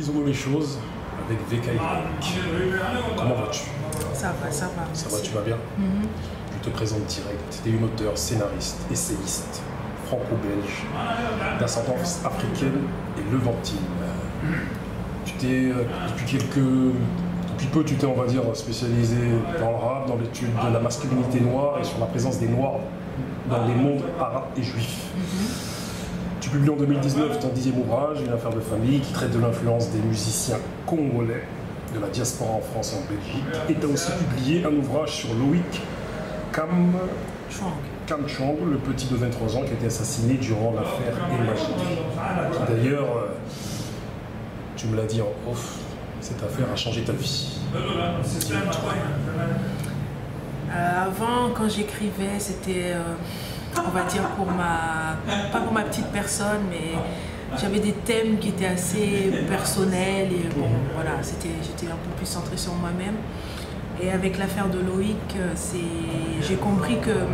disons les choses avec VK. Comment vas-tu? Ça va, ça va. Ça va, tu vas bien? Je te présente direct. Tu es une auteure, scénariste, essayiste, franco-belge, d'ascendance africaine et levantine. Tu t'es, depuis peu, tu t'es, on va dire, spécialisé dans le rap, dans l'étude de la masculinité noire et sur la présence des noirs dans les mondes arabes et juifs. Tu publies en 2019 ton 10e ouvrage, Une affaire de famille, qui traite de l'influence des musiciens congolais de la diaspora en France et en Belgique. Et tu as aussi publié un ouvrage sur Loïc Kamchong, le petit de 23 ans qui a été assassiné durant l'affaire Imagine. Qui d'ailleurs, tu me l'as dit en off, cette affaire a changé ta vie. Avant, quand j'écrivais, c'était, on va dire, pas pour ma petite personne, mais j'avais des thèmes qui étaient assez personnels et bon, voilà, j'étais un peu plus centrée sur moi-même. Et avec l'affaire de Loïc, j'ai compris que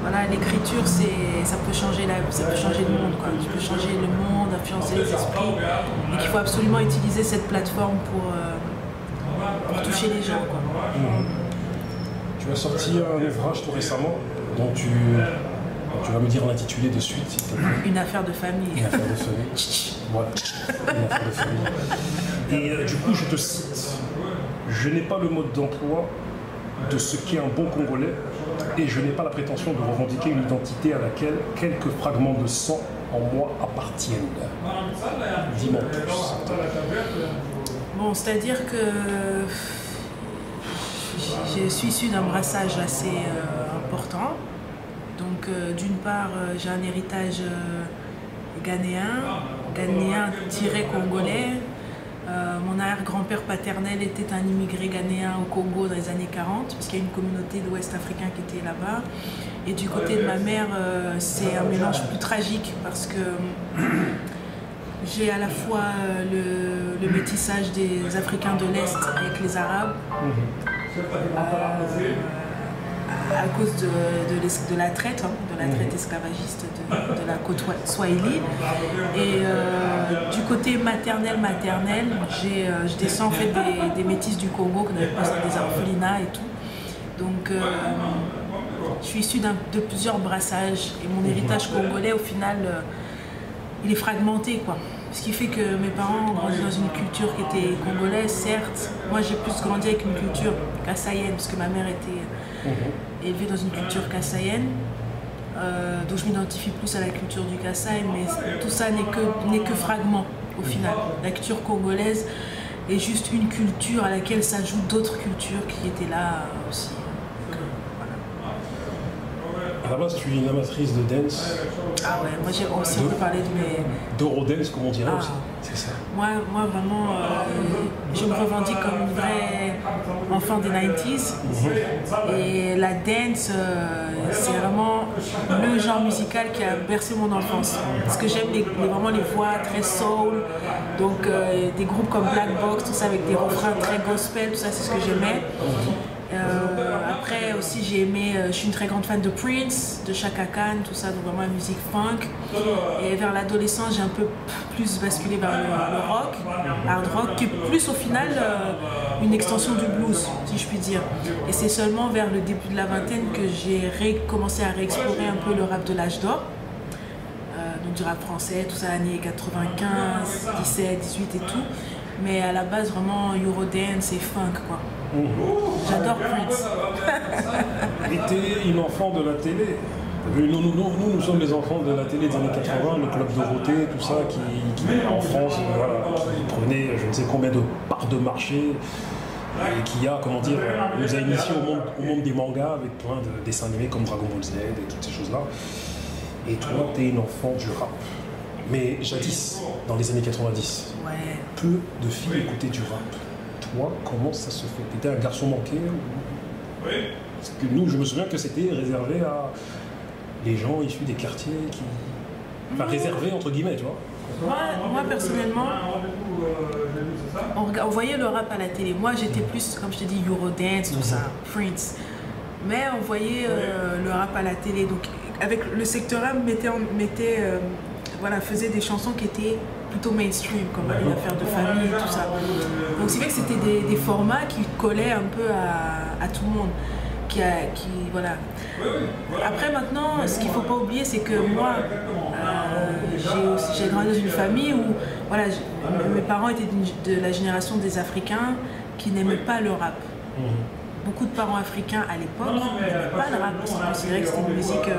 voilà, l'écriture, ça peut changer le monde, quoi. Tu peux changer le monde, influencer les esprits, et qu'il faut absolument utiliser cette plateforme pour toucher les gens, quoi. Tu as sorti un ouvrage tout récemment dont tu vas me dire l'intitulé de suite, s'il te plaît. Une affaire de famille. Une affaire de famille. Voilà, une affaire de famille. Et du coup, je te cite. Je n'ai pas le mode d'emploi de ce qu'est un bon Congolais et je n'ai pas la prétention de revendiquer une identité à laquelle quelques fragments de sang en moi appartiennent. Dis-moi plus. Bon, c'est-à-dire que je suis issue d'un brassage assez important. Donc, d'une part, j'ai un héritage ghanéen-congolais. Mon arrière-grand-père paternel était un immigré ghanéen au Congo dans les années 40, parce qu'il y a une communauté de l'Ouest africain qui était là-bas. Et du côté de ma mère, c'est un mélange plus tragique, parce que j'ai à la fois le métissage des Africains de l'Est avec les Arabes, à cause de la traite, esclavagiste de la côte Swahili. Et du côté maternel, je descends en fait des métis du Congo, qu'on appelle des orphelinats et tout. Donc je suis issue de plusieurs brassages et mon héritage congolais, au final, il est fragmenté, quoi. Ce qui fait que mes parents ont grandi dans une culture qui était congolaise, certes. Moi, j'ai plus grandi avec une culture kassaïenne, parce que ma mère était élevée dans une culture kassaïenne. Donc je m'identifie plus à la culture du Kassai, mais tout ça n'est que fragment, au final. La culture congolaise est juste une culture à laquelle s'ajoutent d'autres cultures qui étaient là aussi. À la base, tu es une amatrice de dance. Ah ouais, moi j'ai aussi un peu parlé de mes... d'Eurodance, comme on dirait aussi. C'est ça. Moi vraiment, je me revendique comme une vraie enfant des 90s. Et la dance, c'est vraiment le genre musical qui a bercé mon enfance. Parce que j'aime vraiment les voix très soul. Donc des groupes comme Black Box, tout ça avec des refrains très gospel, tout ça c'est ce que j'aimais. Après aussi j'ai aimé, je suis une très grande fan de Prince, de Chaka Khan, tout ça, donc vraiment la musique funk. Et vers l'adolescence j'ai un peu plus basculé vers le rock, hard rock, qui est plus au final une extension du blues, si je puis dire. Et c'est seulement vers le début de la vingtaine que j'ai commencé à réexplorer un peu le rap de l'âge d'or. Donc du rap français, tout ça, années 95, 17, 18 et tout. Mais à la base vraiment Eurodance et funk, quoi. J'adore Prince. Et t'es une enfant de la télé. Nous sommes les enfants de la télé des années 80, le Club Dorothée, tout ça, qui en France, voilà, qui prenait je ne sais combien de parts de marché, et qui a, comment dire, nous a initiés au monde des mangas avec plein de dessins animés comme Dragon Ball Z et toutes ces choses-là. Et toi, t'es une enfant du rap. Mais jadis, dans les années 90, peu de filles écoutaient du rap. Toi, comment ça se fait? T'étais un garçon manqué ou... Parce que nous, je me souviens que c'était réservé à les gens issus des quartiers qui... Enfin, réservé entre guillemets, tu vois. Moi personnellement, on voyait le rap à la télé. Moi, j'étais plus, comme je te dis, Eurodance, tout ça, Prince. Mais on voyait le rap à la télé. Donc, avec le secteur rap, faisait des chansons qui étaient plutôt mainstream, comme une affaire de famille, tout ça. Donc c'est vrai que c'était des formats qui collaient un peu à tout le monde. Voilà. Après maintenant, ce qu'il ne faut pas oublier, c'est que moi, j'ai grandi dans une famille où voilà, mes parents étaient de la génération des Africains qui n'aimaient pas le rap. Beaucoup de parents africains à l'époque n'aimaient pas le rap, parce qu'ils considéraient que c'était une musique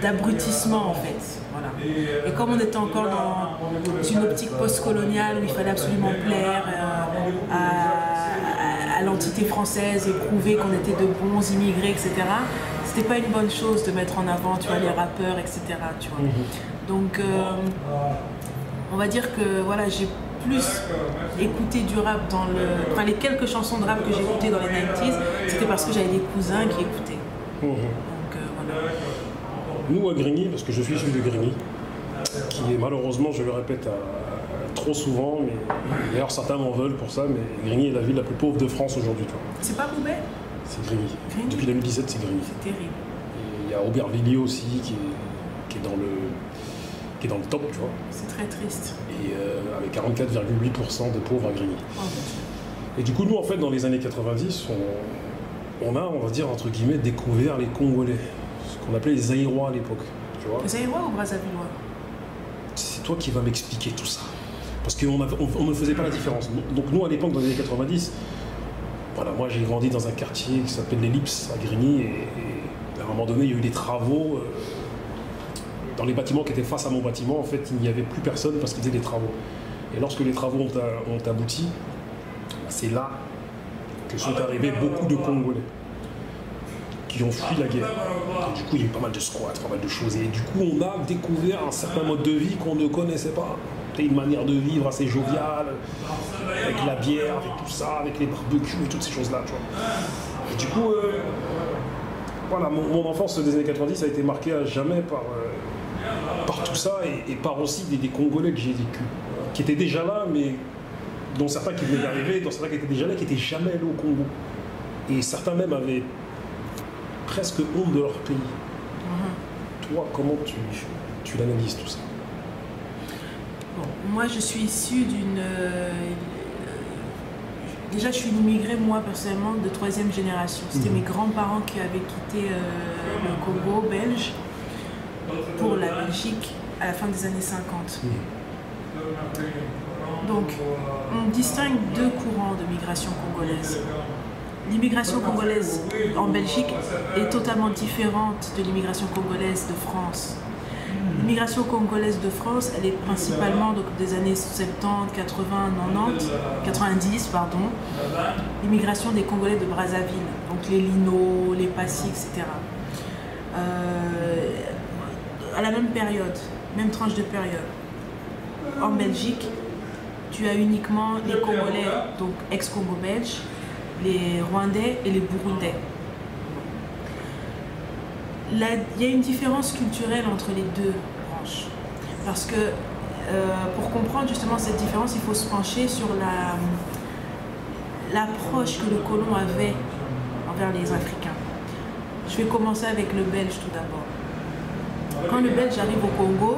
d'abrutissement en fait. Voilà. Et comme on était encore dans une optique post-coloniale où il fallait absolument plaire à l'entité française et prouver qu'on était de bons immigrés, etc., c'était pas une bonne chose de mettre en avant, tu vois, les rappeurs, etc. Tu vois. Donc, on va dire que voilà, j'ai plus écouté du rap enfin les quelques chansons de rap que j'ai écoutées dans les 90s, c'était parce que j'avais des cousins qui écoutaient. Donc voilà. Nous à Grigny, parce que je suis issu de Grigny, qui est malheureusement, je le répète trop souvent, mais d'ailleurs certains m'en veulent pour ça, mais Grigny est la ville la plus pauvre de France aujourd'hui. C'est pas Roubaix? C'est Grigny. Depuis 2017, c'est Grigny. C'est terrible. Et il y a Aubervilliers aussi qui est dans le top, tu vois. C'est très triste. Et avec 44,8% de pauvres à Grigny. Et du coup, nous, en fait, dans les années 90, on va dire, entre guillemets, découvert les Congolais. Ce qu'on appelait les Zaïrois à l'époque. Les Zaïrois ou Brazzavillois? C'est toi qui vas m'expliquer tout ça. Parce qu'on ne faisait pas la différence. Donc nous, à l'époque, dans les années 90, voilà, moi j'ai grandi dans un quartier qui s'appelle l'Ellipse à Grigny. Et à un moment donné, il y a eu des travaux. Dans les bâtiments qui étaient face à mon bâtiment, en fait, il n'y avait plus personne parce qu'ils faisaient des travaux. Et lorsque les travaux ont abouti, c'est là que sont arrivés beaucoup de Congolais qui ont fui la guerre. Et du coup, il y a eu pas mal de squats, pas mal de choses. Et du coup, on a découvert un certain mode de vie qu'on ne connaissait pas. C'était une manière de vivre assez joviale, avec la bière, avec tout ça, avec les barbecues et toutes ces choses-là. Tu vois. Et du coup, voilà, mon enfance des années 90 a été marquée à jamais par tout ça et par aussi des Congolais que j'ai vécu, qui étaient déjà là, mais dont certains qui venaient d'arriver, dont certains qui étaient déjà là, qui n'étaient jamais allés au Congo. Et certains même avaient presque honte de leur pays. Toi, comment tu l'analyses tout ça? Bon, moi, je suis issue d'une... Déjà, je suis une immigrée, moi, personnellement, de 3e génération. C'était mes grands-parents qui avaient quitté le Congo belge pour la Belgique à la fin des années 50. Donc, on distingue deux courants de migration congolaise. L'immigration congolaise en Belgique est totalement différente de l'immigration congolaise de France. L'immigration congolaise de France, elle est principalement donc, des années 70, 80, 90, 90, pardon. L'immigration des Congolais de Brazzaville, donc les Lino, les Passy, etc. À la même période, même tranche de période. En Belgique, tu as uniquement les Congolais, donc ex-Congo belge, les Rwandais et les Burundais. Là, il y a une différence culturelle entre les deux branches. Parce que pour comprendre justement cette différence, il faut se pencher sur l'approche que le colon avait envers les Africains. Je vais commencer avec le Belge tout d'abord. Quand le Belge arrive au Congo,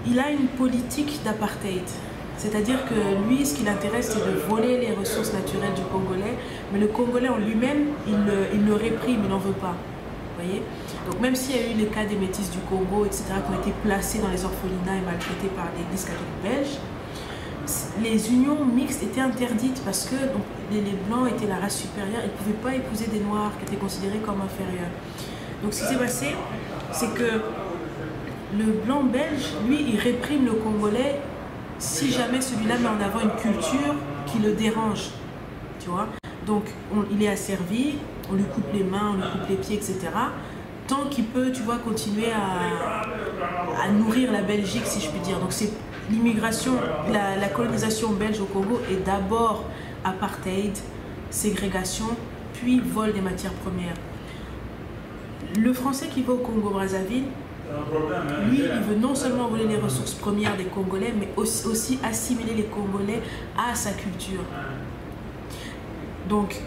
il a une politique d'apartheid. C'est-à-dire que lui, ce qui l'intéresse, c'est de voler les ressources naturelles du Congolais, mais le Congolais en lui-même, il le réprime, il n'en veut pas. Vous voyez? Donc même s'il y a eu les cas des métis du Congo, etc., qui ont été placés dans les orphelinats et maltraités par l'Église catholique belge, les unions mixtes étaient interdites parce que donc, les Blancs étaient la race supérieure, ils ne pouvaient pas épouser des Noirs qui étaient considérés comme inférieurs. Donc ce qui s'est passé, c'est que le Blanc belge, lui, il réprime le Congolais si jamais celui-là met en avant une culture qui le dérange, tu vois. Donc il est asservi, on lui coupe les mains, on lui coupe les pieds, etc. Tant qu'il peut, tu vois, continuer à nourrir la Belgique, si je puis dire. Donc c'est l'immigration, la colonisation belge au Congo est d'abord apartheid, ségrégation, puis vol des matières premières. Le Français qui va au Congo-Brazzaville, lui, il veut non seulement voler les ressources premières des Congolais, mais aussi assimiler les Congolais à sa culture. Donc,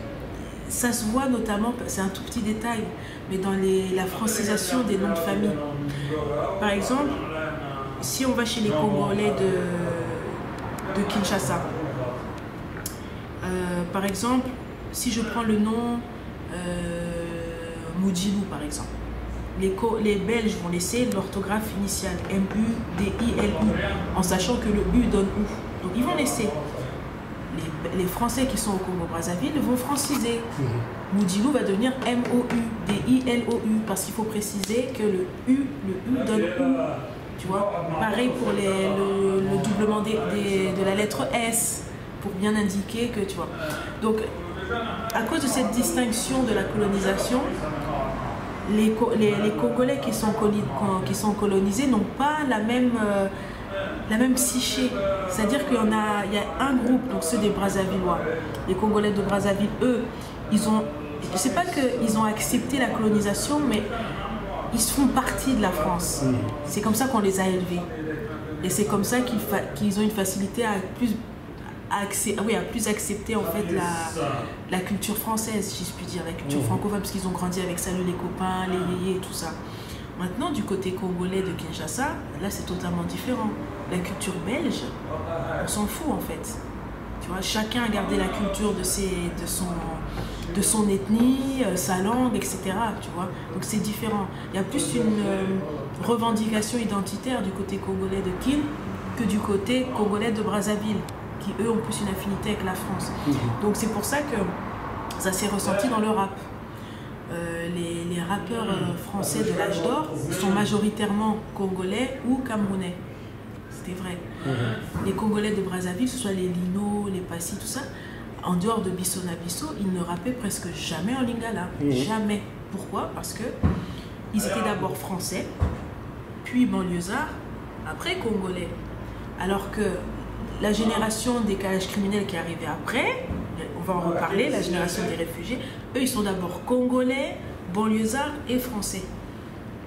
ça se voit notamment, c'est un tout petit détail, mais dans la francisation des noms de famille. Par exemple, si on va chez les Congolais de Kinshasa, par exemple, si je prends le nom Mudilou par exemple, les Belges vont laisser l'orthographe initiale M-U-D-I-L-U en sachant que le U donne OU. Donc ils vont laisser. Les Français qui sont au Congo-Brazzaville vont franciser. Mudilou va devenir M-O-U-D-I-L-O-U parce qu'il faut préciser que le U donne OU. Tu vois, pareil pour le doublement de la lettre S pour bien indiquer que tu vois. Donc, à cause de cette distinction de la colonisation, les Congolais qui sont colonisés n'ont pas la même psyché. C'est-à-dire qu'il y a un groupe, donc ceux des Brazzavillois, les Congolais de Brazzaville, eux, je ne sais pas qu'ils ont accepté la colonisation, mais ils font partie de la France. C'est comme ça qu'on les a élevés. Et c'est comme ça qu'ils ont une facilité à plus accepter en fait la culture française, si je puis dire, la culture francophone, parce qu'ils ont grandi avec Salut les copains, les yéyés, tout ça. Maintenant, du côté congolais de Kinshasa, là c'est totalement différent. La culture belge, on s'en fout en fait. Tu vois, chacun a gardé la culture de son ethnie, sa langue, etc. Tu vois, donc c'est différent. Il y a plus une revendication identitaire du côté congolais de Kin que du côté congolais de Brazzaville, qui eux ont plus une affinité avec la France. Donc c'est pour ça que ça s'est ressenti dans le rap. Les rappeurs français de l'âge d'or sont majoritairement congolais ou camerounais. C'était vrai. Les Congolais de Brazzaville, que ce soit les Lino, les Passy, tout ça, en dehors de Bisso na Bisso, ils ne rappaient presque jamais en lingala. Jamais. Pourquoi? Parce que ils étaient d'abord français, puis banlieusards, après congolais. Alors que la génération des décalage criminels qui est arrivée après, on va en reparler, la génération des réfugiés, eux ils sont d'abord congolais, banlieusards et français.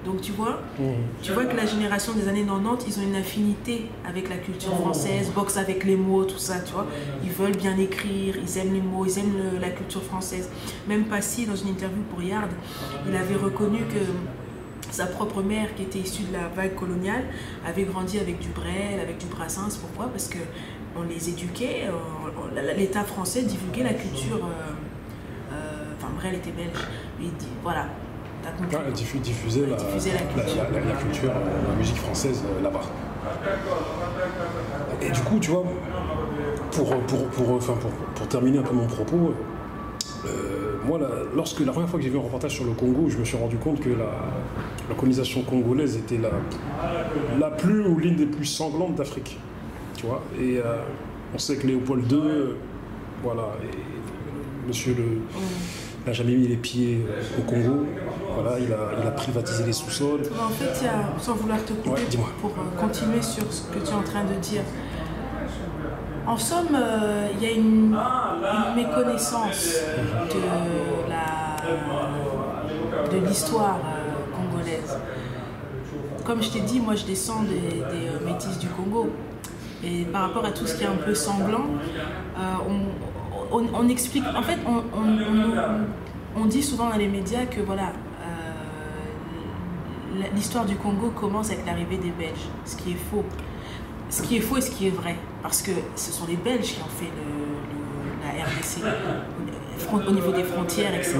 Donc tu vois que la génération des années 90, ils ont une affinité avec la culture française, boxent avec les mots, tout ça, tu vois. Ils veulent bien écrire, ils aiment les mots, ils aiment la culture française. Même Passy, dans une interview pour Yard, il avait reconnu que sa propre mère, qui était issue de la vague coloniale, avait grandi avec du Brel, avec du Brassens. Pourquoi? Parce qu'on les éduquait, l'État français divulguait la culture. Enfin, Brel était belge, mais il dit, voilà. Diffuser la culture, la musique française là-bas. Et du coup, tu vois, pour terminer un peu mon propos, moi, la première fois que j'ai vu un reportage sur le Congo, je me suis rendu compte que la colonisation congolaise était la plus ou l'une des plus sanglantes d'Afrique. Tu vois, et on sait que Léopold II, voilà, et monsieur n'a jamais mis les pieds au Congo. Voilà, il a privatisé les sous-sols. En fait, sans vouloir te couper, pour continuer sur ce que tu es en train de dire, en somme, il y a une méconnaissance de l'histoire congolaise. Comme je t'ai dit, moi je descends des métis du Congo. Et par rapport à tout ce qui est un peu sanglant, on explique, en fait, on dit souvent dans les médias que voilà, l'histoire du Congo commence avec l'arrivée des Belges, ce qui est faux. Ce qui est faux et ce qui est vrai, parce que ce sont les Belges qui ont fait la RDC au niveau des frontières, etc.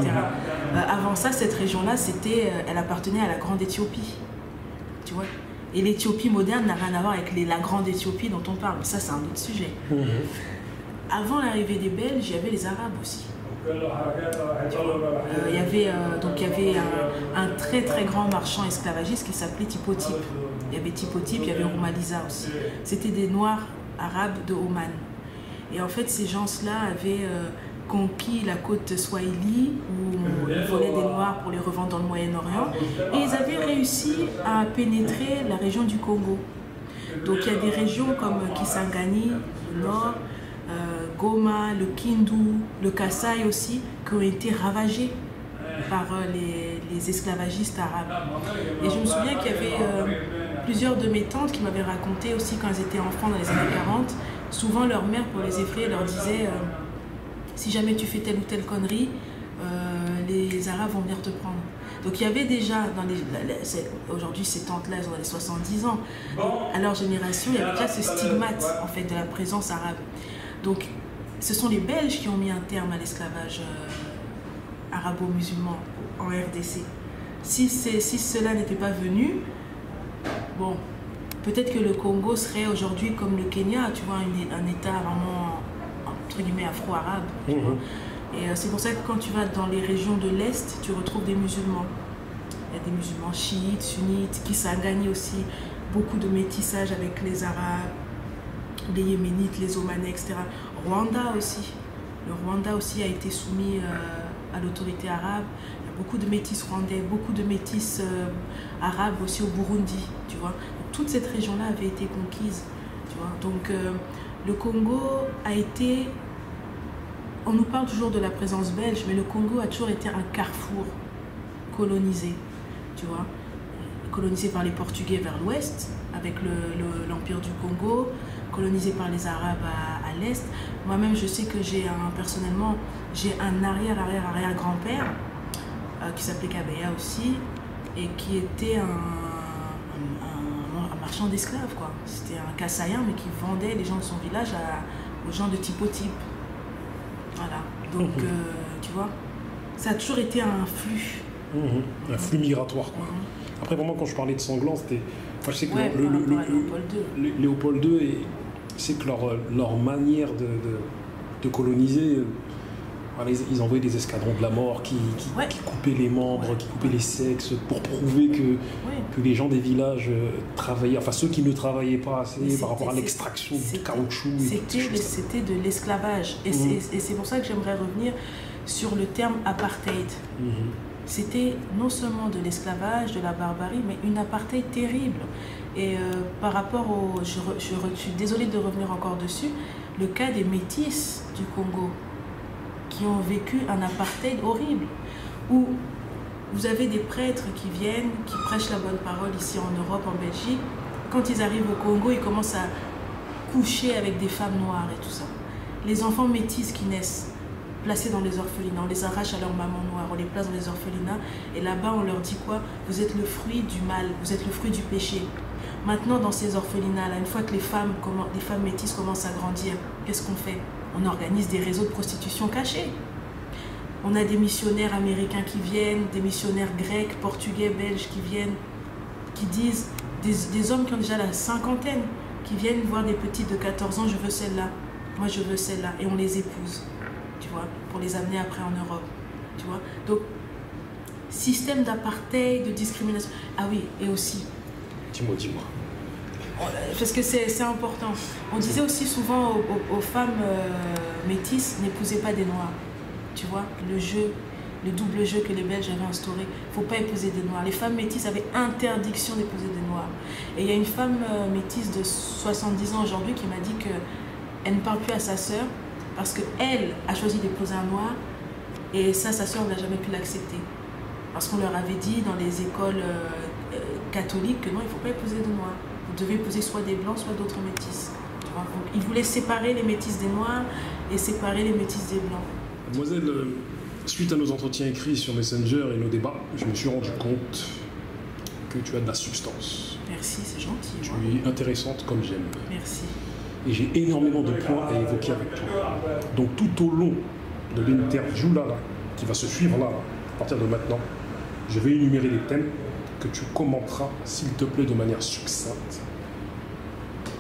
Avant ça, cette région-là, elle appartenait à la Grande Éthiopie, tu vois. Et l'Éthiopie moderne n'a rien à voir avec la Grande Éthiopie dont on parle, mais ça c'est un autre sujet. Avant l'arrivée des Belges, il y avait les Arabes aussi. Il y avait un très très grand marchand esclavagiste qui s'appelait Tipotip. Il y avait Tipotip, il y avait Roumaliza aussi. C'était des Noirs arabes de Oman. Et en fait, ces gens-là avaient conquis la côte Swahili, où ils volaient des Noirs pour les revendre dans le Moyen-Orient. Et ils avaient réussi à pénétrer la région du Congo. Donc il y a des régions comme Kisangani, le nord, Goma, le Kindu, le Kasaï aussi, qui ont été ravagés par les esclavagistes arabes. Et je me souviens qu'il y avait plusieurs de mes tantes qui m'avaient raconté aussi quand elles étaient enfants dans les années 40, souvent leur mère, pour les effrayer, leur disait si jamais tu fais telle ou telle connerie, les Arabes vont venir te prendre. Donc il y avait déjà, aujourd'hui ces tantes-là, elles ont les 70 ans. À leur génération, il y avait déjà ce stigmate en fait, de la présence arabe. Donc ce sont les Belges qui ont mis un terme à l'esclavage arabo-musulman en RDC. Si cela n'était pas venu, bon, peut-être que le Congo serait aujourd'hui comme le Kenya, tu vois, un État vraiment, entre guillemets, afro-arabe. Et c'est pour ça que quand tu vas dans les régions de l'Est, tu retrouves des musulmans. Il y a des musulmans chiites, sunnites, qui ça a gagné aussi beaucoup de métissage avec les Arabes, les Yéménites, les Omanais, etc. Rwanda aussi. Le Rwanda aussi a été soumis à l'autorité arabe. Il y a beaucoup de métis rwandais, beaucoup de métis arabes aussi au Burundi, tu vois. Donc, toute cette région-là avait été conquise, tu vois. Donc le Congo a été... On nous parle toujours de la présence belge, mais le Congo a toujours été un carrefour colonisé, tu vois. Colonisé par les Portugais vers l'ouest, avec l'Empire du Congo, colonisé par les Arabes à l'est. Moi-même, je sais que personnellement, j'ai un arrière-arrière-arrière-grand-père qui s'appelait Kabeya aussi, et qui était un marchand d'esclaves, quoi. C'était un Kassaïen, mais qui vendait les gens de son village aux gens de type au type. Voilà, donc tu vois, ça a toujours été un flux. Un flux migratoire, quoi. Après, vraiment, quand je parlais de sanglants, c'était... Enfin, je sais que Léopold II, c'est que leur manière de coloniser, ils envoyaient des escadrons de la mort qui coupaient les membres, qui coupaient les sexes, pour prouver que les gens des villages travaillaient, enfin ceux qui ne travaillaient pas assez par rapport à l'extraction du caoutchouc. C'était de l'esclavage. Et c'est pour ça que j'aimerais revenir sur le terme apartheid. C'était non seulement de l'esclavage, de la barbarie, mais une apartheid terrible. Et par rapport je suis désolée de revenir encore dessus, le cas des métis du Congo, qui ont vécu un apartheid horrible, où vous avez des prêtres qui viennent, qui prêchent la bonne parole ici en Europe, en Belgique. Quand ils arrivent au Congo, ils commencent à coucher avec des femmes noires et tout ça. Les enfants métis qui naissent, placés dans les orphelinats, on les arrache à leur maman noire, on les place dans les orphelinats, et là-bas on leur dit quoi? Vous êtes le fruit du mal, vous êtes le fruit du péché. Maintenant, dans ces orphelinats-là, une fois que les femmes métisses commencent à grandir, qu'est-ce qu'on fait? On organise des réseaux de prostitution cachés. On a des missionnaires américains qui viennent, des missionnaires grecs, portugais, belges qui viennent, qui disent, des hommes qui ont déjà la cinquantaine, qui viennent voir des petites de 14 ans, je veux celle-là, moi je veux celle-là, et on les épouse, tu vois, pour les amener après en Europe, tu vois. Donc, système d'apartheid, de discrimination. Ah oui, et aussi... Dis-moi. Parce que c'est important. On disait aussi souvent aux femmes métisses, n'épousez pas des Noirs. Tu vois, le double jeu que les Belges avaient instauré, il ne faut pas épouser des Noirs. Les femmes métisses avaient interdiction d'épouser des Noirs. Et il y a une femme métisse de 70 ans aujourd'hui qui m'a dit qu'elle ne parle plus à sa sœur parce qu'elle a choisi d'épouser un Noir et ça, sa sœur n'a jamais pu l'accepter. Parce qu'on leur avait dit dans les écoles catholiques que non, il ne faut pas épouser de Noirs. Vous devez épouser soit des Blancs, soit d'autres métisses. Tu vois, donc, ils voulaient séparer les métisses des Noirs et séparer les métisses des Blancs. Mademoiselle, suite à nos entretiens écrits sur Messenger et nos débats, je me suis rendu compte que tu as de la substance. Merci, c'est gentil. Tu es intéressante comme j'aime. Merci. Et j'ai énormément de points à évoquer avec toi. Donc tout au long de l'interview là, qui va se suivre là, à partir de maintenant, je vais énumérer les thèmes que tu commenteras, s'il te plaît, de manière succincte.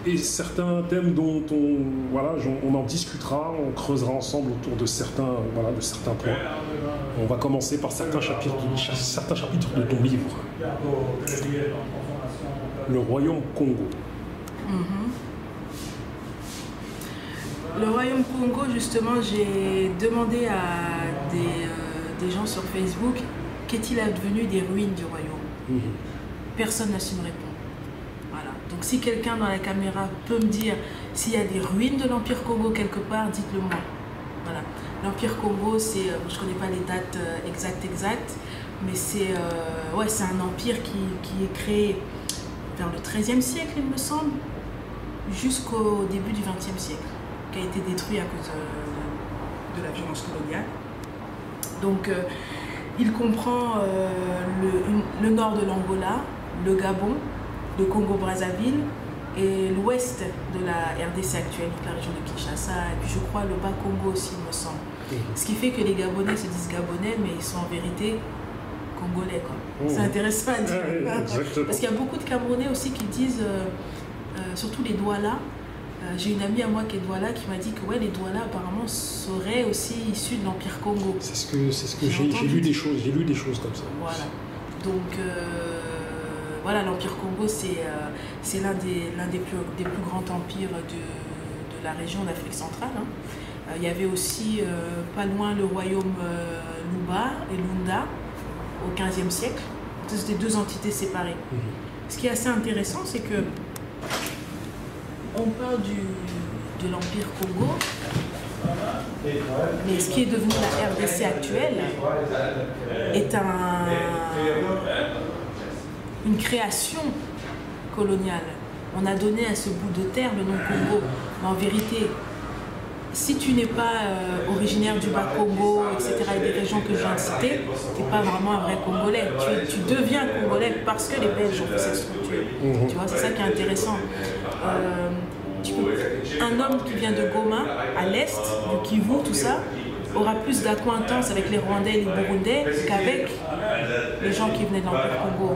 Et certains thèmes dont on en discutera, on creusera ensemble autour de certains points. On va commencer par certains chapitres de ton livre. Le Royaume Congo. Le Royaume Congo, justement, j'ai demandé à des gens sur Facebook qu'est-il advenu des ruines du royaume. Personne n'a su me répondre. Voilà. Donc si quelqu'un dans la caméra peut me dire s'il y a des ruines de l'Empire Congo quelque part, dites-le moi. Voilà. L'Empire Congo, je ne connais pas les dates exactes, mais c'est un empire qui est créé vers le XIIIe siècle, il me semble, jusqu'au début du XXe siècle, qui a été détruit à cause de la violence coloniale. Donc il comprend le nord de l'Angola, le Gabon, le Congo-Brazzaville et l'ouest de la RDC actuelle, la région de Kinshasa, et puis je crois le Bas-Congo aussi, il me semble. Ce qui fait que les Gabonais se disent Gabonais, mais ils sont en vérité Congolais. C'est intéressant à dire. Parce qu'il y a beaucoup de Camerounais aussi qui disent, surtout les Douala. J'ai une amie à moi qui est Douala qui m'a dit que ouais, les Douala apparemment seraient aussi issus de l'Empire Congo. C'est ce que j'ai lu des choses comme ça. Voilà. Donc voilà, l'Empire Congo c'est l'un des plus grands empires de la région d'Afrique centrale. Il y avait aussi pas loin le royaume Luba et Lunda au XVe siècle. C'était deux entités séparées. Ce qui est assez intéressant, c'est que on parle de l'Empire Congo, mais ce qui est devenu la RDC actuelle est une création coloniale. On a donné à ce bout de terre le nom Congo, mais en vérité, si tu n'es pas originaire du Bas-Congo, etc., et des régions que je viens de citer, tu n'es pas vraiment un vrai Congolais. Tu deviens Congolais parce que les Belges ont fait cette structure. Tu vois, c'est ça qui est intéressant. Un homme qui vient de Goma, à l'est, du Kivu, tout ça, aura plus d'acquaintance avec les Rwandais et les Burundais qu'avec les gens qui venaient de l'Empire Congo.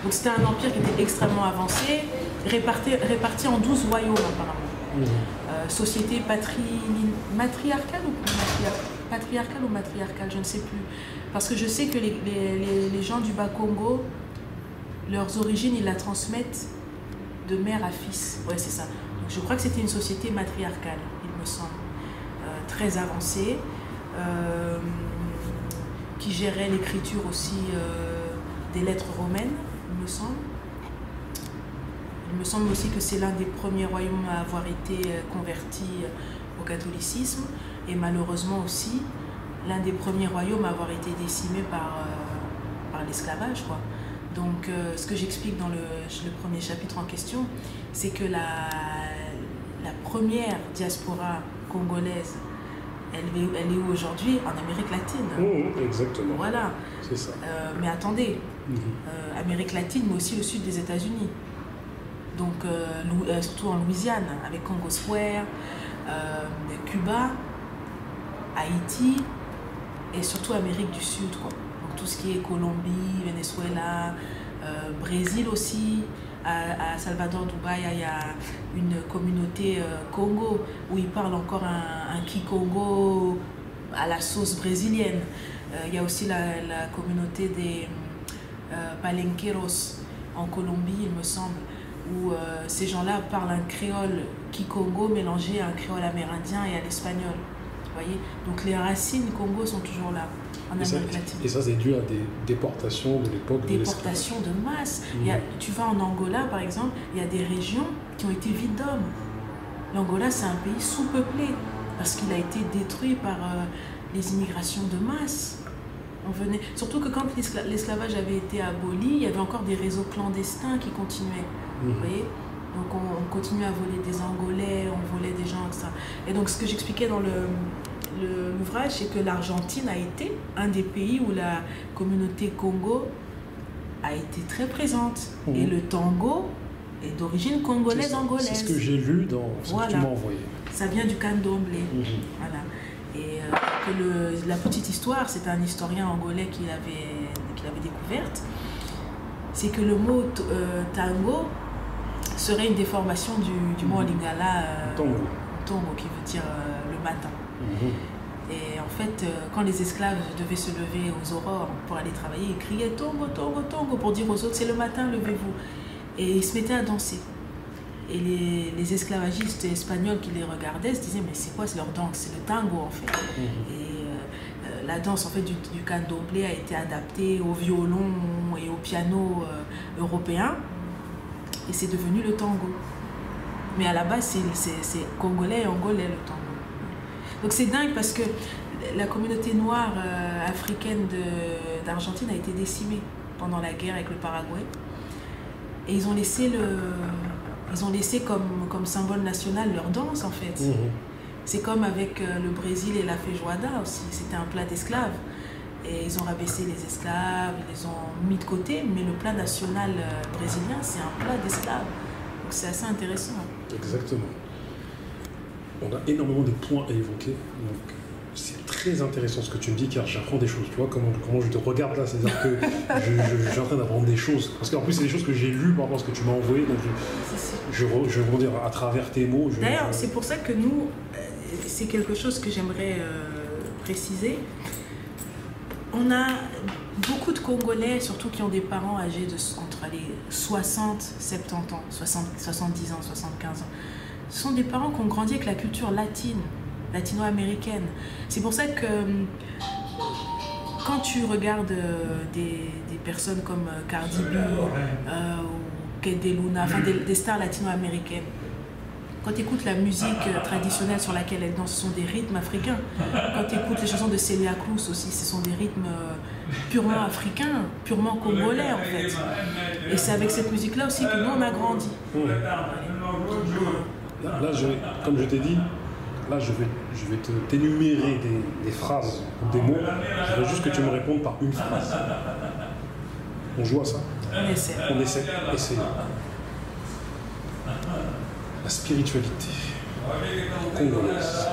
Donc c'était un empire qui était extrêmement avancé, réparti en 12 royaumes apparemment. Société matriarcale ou matriarcale, je ne sais plus. Parce que je sais que les gens du Bas-Congo, leurs origines, ils la transmettent de mère à fils. Ouais, c'est ça. Donc, je crois que c'était une société matriarcale, il me semble. Très avancée, qui gérait l'écriture aussi des lettres romaines, il me semble. Il me semble aussi que c'est l'un des premiers royaumes à avoir été converti au catholicisme et malheureusement aussi l'un des premiers royaumes à avoir été décimé par l'esclavage, quoi. Donc ce que j'explique dans le premier chapitre en question, c'est que la première diaspora congolaise, elle est où aujourd'hui? En Amérique latine. Exactement. Voilà. C'est ça. Mais attendez, Amérique latine, mais aussi le sud des États-Unis. Donc, surtout en Louisiane, avec Congo Square, Cuba, Haïti et surtout Amérique du Sud, quoi. Donc, tout ce qui est Colombie, Venezuela, Brésil aussi. À Salvador, Dubaï, il y a une communauté Congo où ils parlent encore un Kikongo à la sauce brésilienne. Il y a aussi la communauté des Palenqueros en Colombie, il me semble, où ces gens-là parlent un créole Kikongo mélangé à un créole amérindien et à l'espagnol. Vous voyez? Donc les racines Congo sont toujours là, en Amérique latine. Et ça, c'est dû à des déportations de l'époque de l'esclavage. Déportations de masse. Tu vas en Angola, par exemple, il y a des régions qui ont été vides d'hommes. L'Angola, c'est un pays sous-peuplé, parce qu'il a été détruit par les immigrations de masse. Surtout que quand l'esclavage avait été aboli, il y avait encore des réseaux clandestins qui continuaient. Vous voyez? Donc on continuait à voler des Angolais, on volait des gens, etc. Et donc ce que j'expliquais dans l'ouvrage, c'est que l'Argentine a été un des pays où la communauté Congo a été très présente. Et le tango est d'origine congolaise-angolaise. C'est ce que j'ai lu dans ce que tu m'as envoyé. Ça vient du candomblé. Voilà. Et la petite histoire, c'est un historien angolais qui l'avait découverte, c'est que le mot tango serait une déformation du mot lingala tongo, qui veut dire le matin. Et en fait, quand les esclaves devaient se lever aux aurores pour aller travailler, ils criaient tongo, tongo, tongo pour dire aux autres c'est le matin, levez-vous. Et ils se mettaient à danser. Et les esclavagistes espagnols qui les regardaient se disaient mais c'est quoi leur danse? C'est le tango en fait. Et la danse en fait du candomblé a été adaptée au violon et au piano européen. Et c'est devenu le tango. Mais à la base, c'est congolais et angolais le tango. Donc c'est dingue parce que la communauté noire africaine d'Argentine a été décimée pendant la guerre avec le Paraguay. Et ils ont laissé comme symbole national leur danse en fait. C'est comme avec le Brésil et la feijoada aussi. C'était un plat d'esclaves. Et ils ont rabaissé les esclaves, ils les ont mis de côté, mais le plat national brésilien, c'est un plat d'esclaves. Donc c'est assez intéressant. Exactement. On a énormément de points à évoquer. Donc c'est très intéressant ce que tu me dis, car j'apprends des choses. Tu vois comment je te regarde là, c'est-à-dire que je suis en train d'apprendre des choses. Parce qu'en plus, c'est des choses que j'ai lues par rapport à ce que tu m'as envoyé. Donc je rebondis à travers tes mots. D'ailleurs, c'est pour ça que nous, c'est quelque chose que j'aimerais préciser. On a beaucoup de Congolais, surtout qui ont des parents âgés entre les 60, 70 ans, 70 ans, 75 ans. Ce sont des parents qui ont grandi avec la culture latino-américaine. C'est pour ça que quand tu regardes des personnes comme Cardi B ou Kate Luna, enfin des stars latino-américaines, quand tu écoutes la musique traditionnelle sur laquelle elles dansent, ce sont des rythmes africains. Quand tu écoutes les chansons de Celia Cruz aussi, ce sont des rythmes purement africains, purement congolais en fait. Et c'est avec cette musique-là aussi que nous on a grandi. Là, comme je t'ai dit, là je vais t'énumérer des phrases ou des mots. Je veux juste que tu me répondes par une phrase. On joue à ça? On essaie. On essaie. Essayons. La spiritualité congolaise.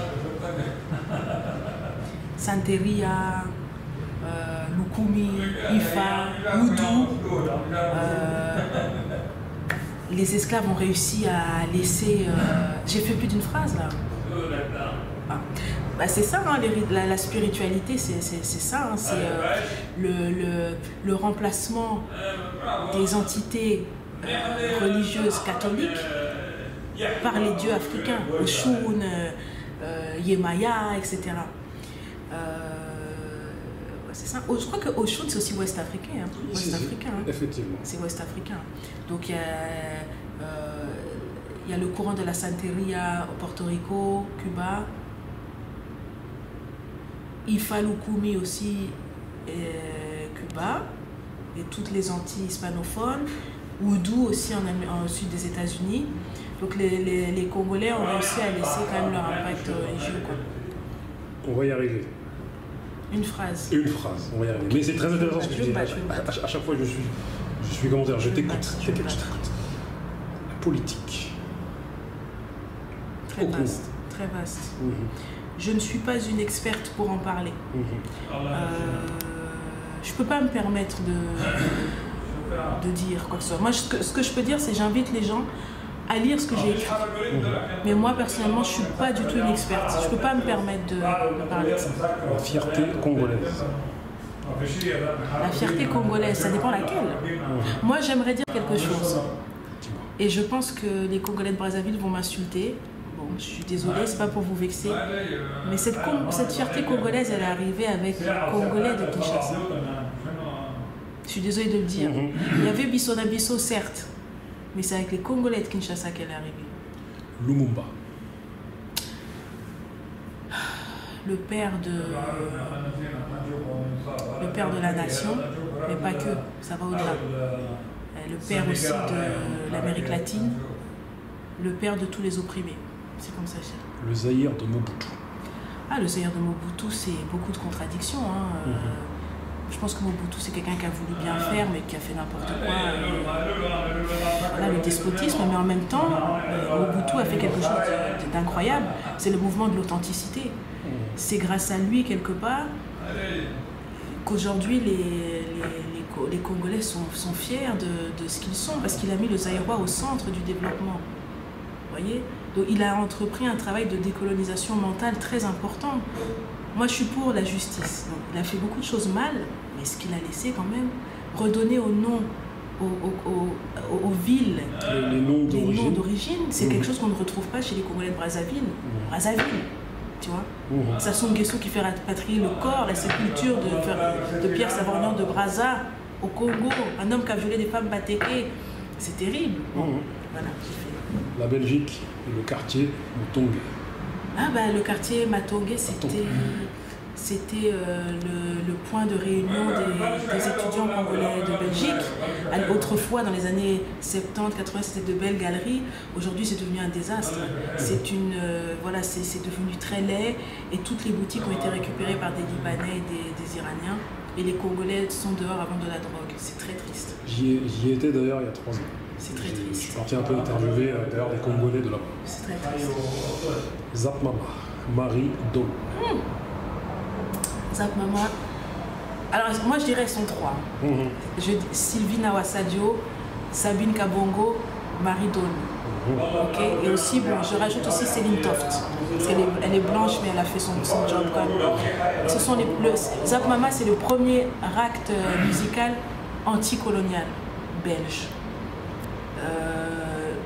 Santeria, Lukumi, Ifa, Voodoo. Les esclaves ont réussi à laisser... J'ai fait plus d'une phrase là. Bah, c'est ça, hein, la spiritualité, c'est ça. Hein, c'est le remplacement des entités religieuses catholiques par les dieux africains, Oshun, Yemaya, etc. C'est ça. Je crois que Oshun, c'est aussi ouest-africain. Hein. Ouest-africain. Hein. Effectivement. C'est ouest-africain. Donc il y a le courant de la Santeria au Porto Rico, Cuba. Ifa Lukumi aussi, Cuba, et toutes les Antilles hispanophones. Voodoo aussi au sud des États-Unis. Donc les Congolais ont réussi à laisser quand même leur impact religieux. On va y arriver. Une phrase. Une phrase, on va y arriver. Mais c'est très intéressant ce que tu dis. À chaque fois, je suis comment dire, je t'écoute. La politique. Très vaste. Très vaste. Je ne suis pas une experte pour en parler. Je ne peux pas me permettre de dire quoi que ce soit. Moi, ce que je peux dire, c'est que j'invite les gens à lire ce que j'ai écrit. Mais moi, personnellement, je ne suis pas du tout une experte. Je ne peux pas me permettre de parler de ça. La fierté congolaise. La fierté congolaise, ça dépend laquelle. Moi, j'aimerais dire quelque chose. Et je pense que les Congolais de Brazzaville vont m'insulter. Bon, je suis désolée, c'est pas pour vous vexer. Mais cette fierté congolaise, elle est arrivée avec les Congolais de Kinshasa. Je suis désolée de le dire. Il y avait Bissona Bisso, certes. Mais c'est avec les Congolais de Kinshasa qu'elle est arrivée. Lumumba. Le père de la nation, mais pas que, ça va au-delà. Le père aussi de l'Amérique latine, le père de tous les opprimés. C'est comme ça que c'est. Le Zaïre de Mobutu. Ah, le Zaïre de Mobutu, c'est beaucoup de contradictions. Hein. Je pense que Mobutu, c'est quelqu'un qui a voulu bien faire, mais qui a fait n'importe quoi. Voilà, le despotisme, mais en même temps, Mobutu a fait quelque chose d'incroyable. C'est le mouvement de l'authenticité. C'est grâce à lui, quelque part, qu'aujourd'hui, les Congolais sont fiers de ce qu'ils sont, parce qu'il a mis le Zaïrois au centre du développement. Vous voyez ? Donc, il a entrepris un travail de décolonisation mentale très important. Moi, je suis pour la justice. Donc, il a fait beaucoup de choses mal, mais ce qu'il a laissé quand même, redonner aux noms, aux villes, les noms d'origine, c'est quelque chose qu'on ne retrouve pas chez les Congolais de Brazzaville. Brazzaville, tu vois. Sassou Nguesso qui fait rapatrier le corps, la sépulture de Pierre Savorgnan de Brazza au Congo, un homme qui a violé des femmes batéké. C'est terrible. Voilà. La Belgique et le quartier Matongé. Ah bah le quartier Matongé, c'était le point de réunion des étudiants congolais de Belgique. Autrefois, dans les années 70, 80, c'était de belles galeries. Aujourd'hui, c'est devenu un désastre. C'est c'est devenu très laid et toutes les boutiques ont été récupérées par des Libanais et des Iraniens. Et les Congolais sont dehors à vendre de la drogue. C'est très triste. J'y étais d'ailleurs il y a 3 ans. C'est très triste. Je suis parti un peu interviewer d'ailleurs des Congolais de là-bas. C'est très triste. Zap Mama, Marie Dole. Zap Mama. Alors moi je dirais elles sont 3. Sylvie Nawasadio, Sabine Kabongo, Marie Dole. Ok. Et aussi, bon, je rajoute aussi Céline Toft. Parce qu'elle elle est blanche, mais elle a fait son job quand même. Ce sont Zap Mama, c'est le premier acte musical anticolonial belge.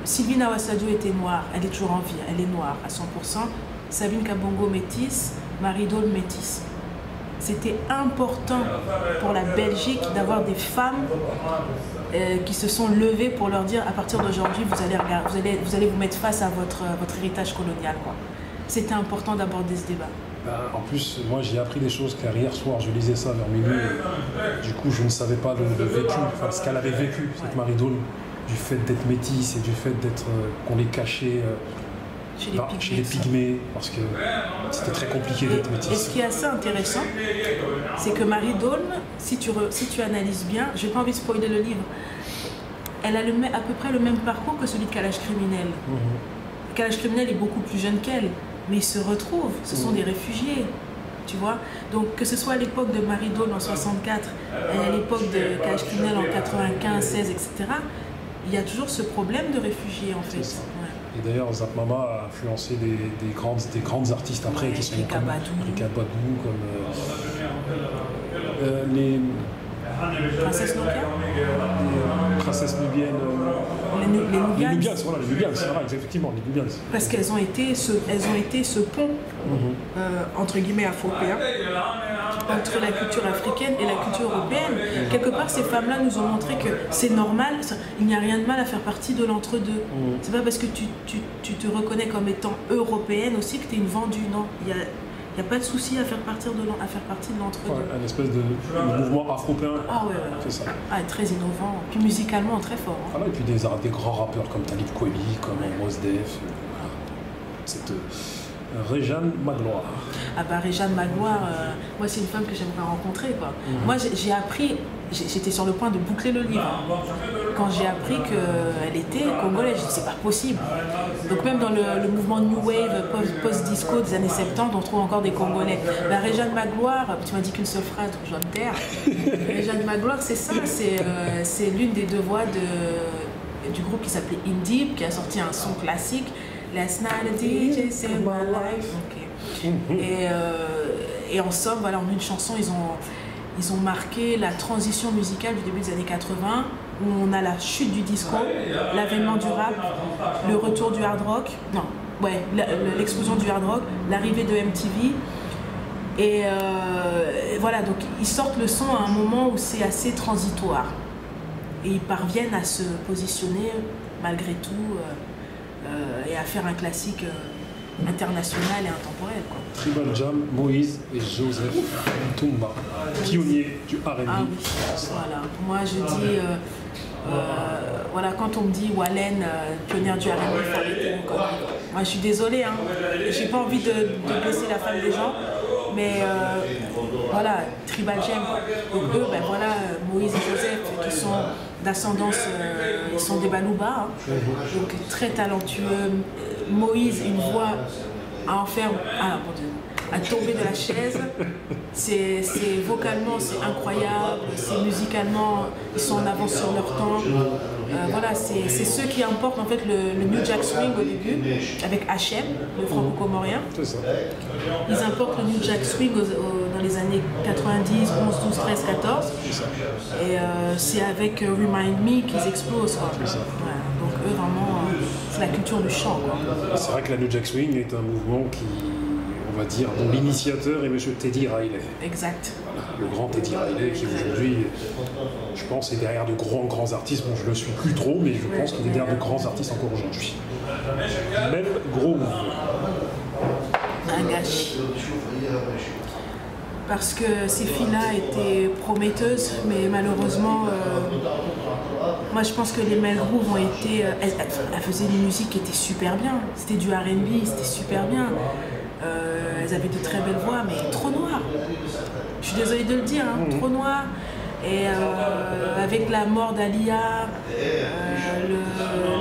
Sylvie Nawasadio était noire, elle est toujours en vie, elle est noire à 100%. Sabine Kabongo métisse, Marie Dole métisse. C'était important pour la Belgique d'avoir des femmes qui se sont levées pour leur dire à partir d'aujourd'hui vous allez vous mettre face à votre héritage colonial. C'était important d'aborder ce débat. En plus, moi j'ai appris des choses car hier soir je lisais ça vers minuit et du coup je ne savais pas le vécu, enfin ce qu'elle avait vécu, cette Marie Dole, du fait d'être métisse et du fait d'être qu'on les cachait chez les pygmées, parce que c'était très compliqué d'être métisse. Et ce qui est assez intéressant, c'est que Marie Dole, si tu analyses bien, je n'ai pas envie de spoiler le livre, elle a à peu près le même parcours que celui de Kalash Criminel. Kalash Criminel est beaucoup plus jeune qu'elle, mais ils se retrouvent, ce sont des réfugiés, tu vois. Donc que ce soit à l'époque de Marie Dole en 64, et à l'époque de Kalash Criminel en 95, 16, etc., il y a toujours ce problème de réfugiés en fait. Et d'ailleurs, Zap Mama a influencé des grandes artistes après qui sont Rika comme Rika Badou, comme les Princesse Nokia, les princesses nubiennes, les Nubians. Voilà, les Nubians, effectivement, les Nubians. Parce qu'elles ont été ce pont entre guillemets afro-européen entre la culture africaine et la culture européenne. Quelque part, ces femmes-là nous ont montré que c'est normal, il n'y a rien de mal à faire partie de l'entre-deux. C'est pas parce que tu te reconnais comme étant européenne aussi que tu es une vendue, non. Il n'y a pas de souci à faire partie de l'entre-deux. Un espèce de mouvement afro-européen. Ah ouais. C'est ça. Ah, très innovant, puis musicalement très fort. Ah ouais, et puis des grands rappeurs comme Talib Kweli, comme Mos Def, cette Réjeanne Magloire. Ah bah Réjeanne Magloire, moi c'est une femme que j'aimerais rencontrer quoi. Moi j'ai appris, j'étais sur le point de boucler le livre. Quand j'ai appris qu'elle était congolaise, j'ai dit c'est pas possible. Donc même dans le mouvement New Wave, post-disco des années 70, on trouve encore des Congolais. La Réjeanne Magloire, tu m'as dit qu'une seule phrase, je dois me taire. Réjeanne Magloire c'est ça, c'est l'une des deux voix du groupe qui s'appelait In Deep, qui a sorti un son classique. Last night a DJ saved my life. Okay. Et en somme, voilà, en une chanson, ils ont marqué la transition musicale du début des années 80, où on a la chute du disco, l'avènement du rap, le retour du hard rock, l'explosion du hard rock, l'arrivée de MTV. Et voilà, donc ils sortent le son à un moment où c'est assez transitoire. Et ils parviennent à se positionner malgré tout. Et à faire un classique international et intemporel. Tribal Jam, Moïse et Joseph Ntumba, pionniers du R&B. Ah oui, voilà. Moi je dis, voilà, quand on me dit Wallen, pionnière du R&B, il faut arrêter mon corps. Moi je suis désolée, hein. J'ai pas envie de blesser la femme des gens, mais voilà, Tribal Jam. Donc eux, ben voilà, Moïse et Joseph qui sont d'ascendance, ils sont des Balouba, hein. Donc très talentueux. Moïse, une voix à en faire, à tomber de la chaise. C'est vocalement, c'est incroyable. C'est musicalement, ils sont en avance sur leur temps. Voilà, c'est ceux qui importent en fait le New Jack Swing au début, avec HM, le franco-comorien. Ils importent le New Jack Swing dans les années 90, 11, 12, 13, 14. Et c'est avec Remind Me qu'ils explosent. Voilà. Donc eux, vraiment, c'est la culture du chant. C'est vrai que la New Jack Swing est un mouvement qui, on va dire, dont l'initiateur est M. Teddy Riley. Exact. Voilà, le grand Teddy Riley qui aujourd'hui, je pense, est derrière de grands artistes. Bon, je ne le suis plus trop, mais je pense qu'il est derrière de grands artistes encore aujourd'hui. Même gros mouvement. Un gâchis. Parce que ces filles-là étaient prometteuses, mais malheureusement, moi je pense que les Mel Groove ont été... Elles faisaient une musique qui était super bien. C'était du R&B, c'était super bien. elles avaient de très belles voix, mais trop noires. Je suis désolée de le dire, hein, trop noires. Et avec la mort d'Alia,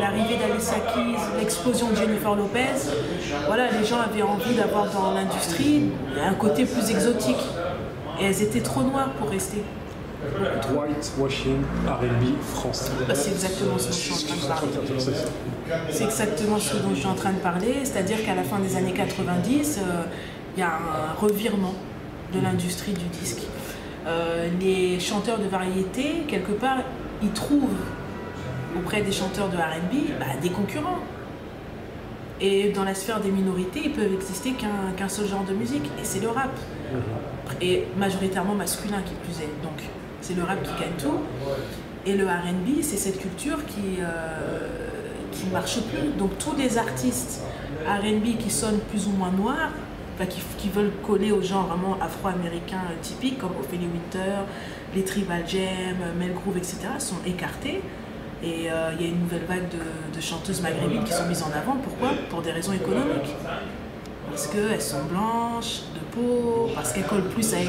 l'arrivée d'Alicia Keys, l'explosion de Jennifer Lopez, voilà, les gens avaient envie d'avoir dans l'industrie un côté plus exotique. Et elles étaient trop noires pour rester. Whitewashing, R&B, français. C'est exactement ce dont je suis en train de parler. C'est exactement ce dont je suis en train de parler, c'est-à-dire qu'à la fin des années 90, il y a un revirement de l'industrie du disque. Les chanteurs de variété, quelque part, ils trouvent auprès des chanteurs de R&B des concurrents. Et dans la sphère des minorités, il peut exister qu'un seul genre de musique, et c'est le rap. Et majoritairement masculin qui plus est. Donc c'est le rap qui gagne tout. Et le R&B, c'est cette culture qui ne marche plus. Donc tous les artistes R&B qui sonnent plus ou moins noirs, qui veulent coller aux genres vraiment afro-américains typiques, comme Ophélie Winter, les Tribal Jam, Mel Groove, etc., sont écartés. Et il y a une nouvelle vague de chanteuses maghrébines qui sont mises en avant. Pourquoi? Pour des raisons économiques. Parce qu'elles sont blanches de peau, parce qu'elles collent plus avec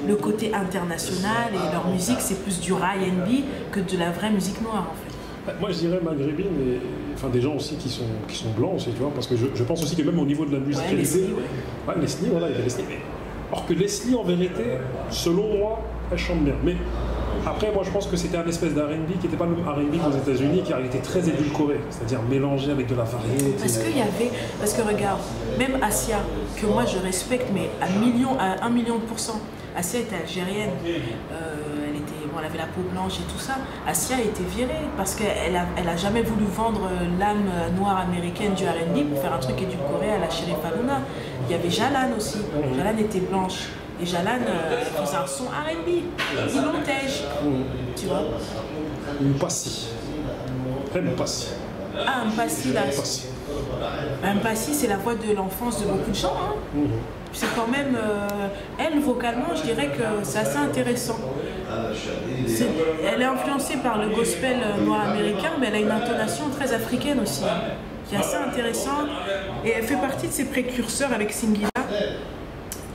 le côté international, et leur musique c'est plus du R&B que de la vraie musique noire en fait. Moi je dirais maghrébine, mais enfin des gens aussi qui sont blancs aussi, tu vois, parce que je pense aussi que même au niveau de la musicalité, Leslie, voilà, il y a Leslie. Or que Leslie en vérité, selon moi, elle chante bien. Mais après, moi je pense que c'était un espèce d'R&B qui n'était pas le même R&B qu'aux États-Unis, qui a été très édulcoré, c'est-à-dire mélangé avec de la variété. Parce que regarde, même Assia, que moi je respecte, mais à 1 million de %, Assia était algérienne, elle avait la peau blanche et tout ça. Assia a été virée parce qu'elle a jamais voulu vendre l'âme noire américaine du R&B pour faire un truc édulcoré à la Chérif Hanouna. Il y avait Jalan aussi, Jalan était blanche. Et Jalan faisait un son R&B, il l'entège, tu vois. Mpassi. Mpassi. Ah, Mpassi, là. Mpassi, c'est la voix de l'enfance de beaucoup de gens. Hein. C'est quand même, elle, vocalement, je dirais que c'est assez intéressant. Elle est influencée par le gospel noir américain, mais elle a une intonation très africaine aussi, qui est assez intéressante. Et elle fait partie de ses précurseurs avec Singila,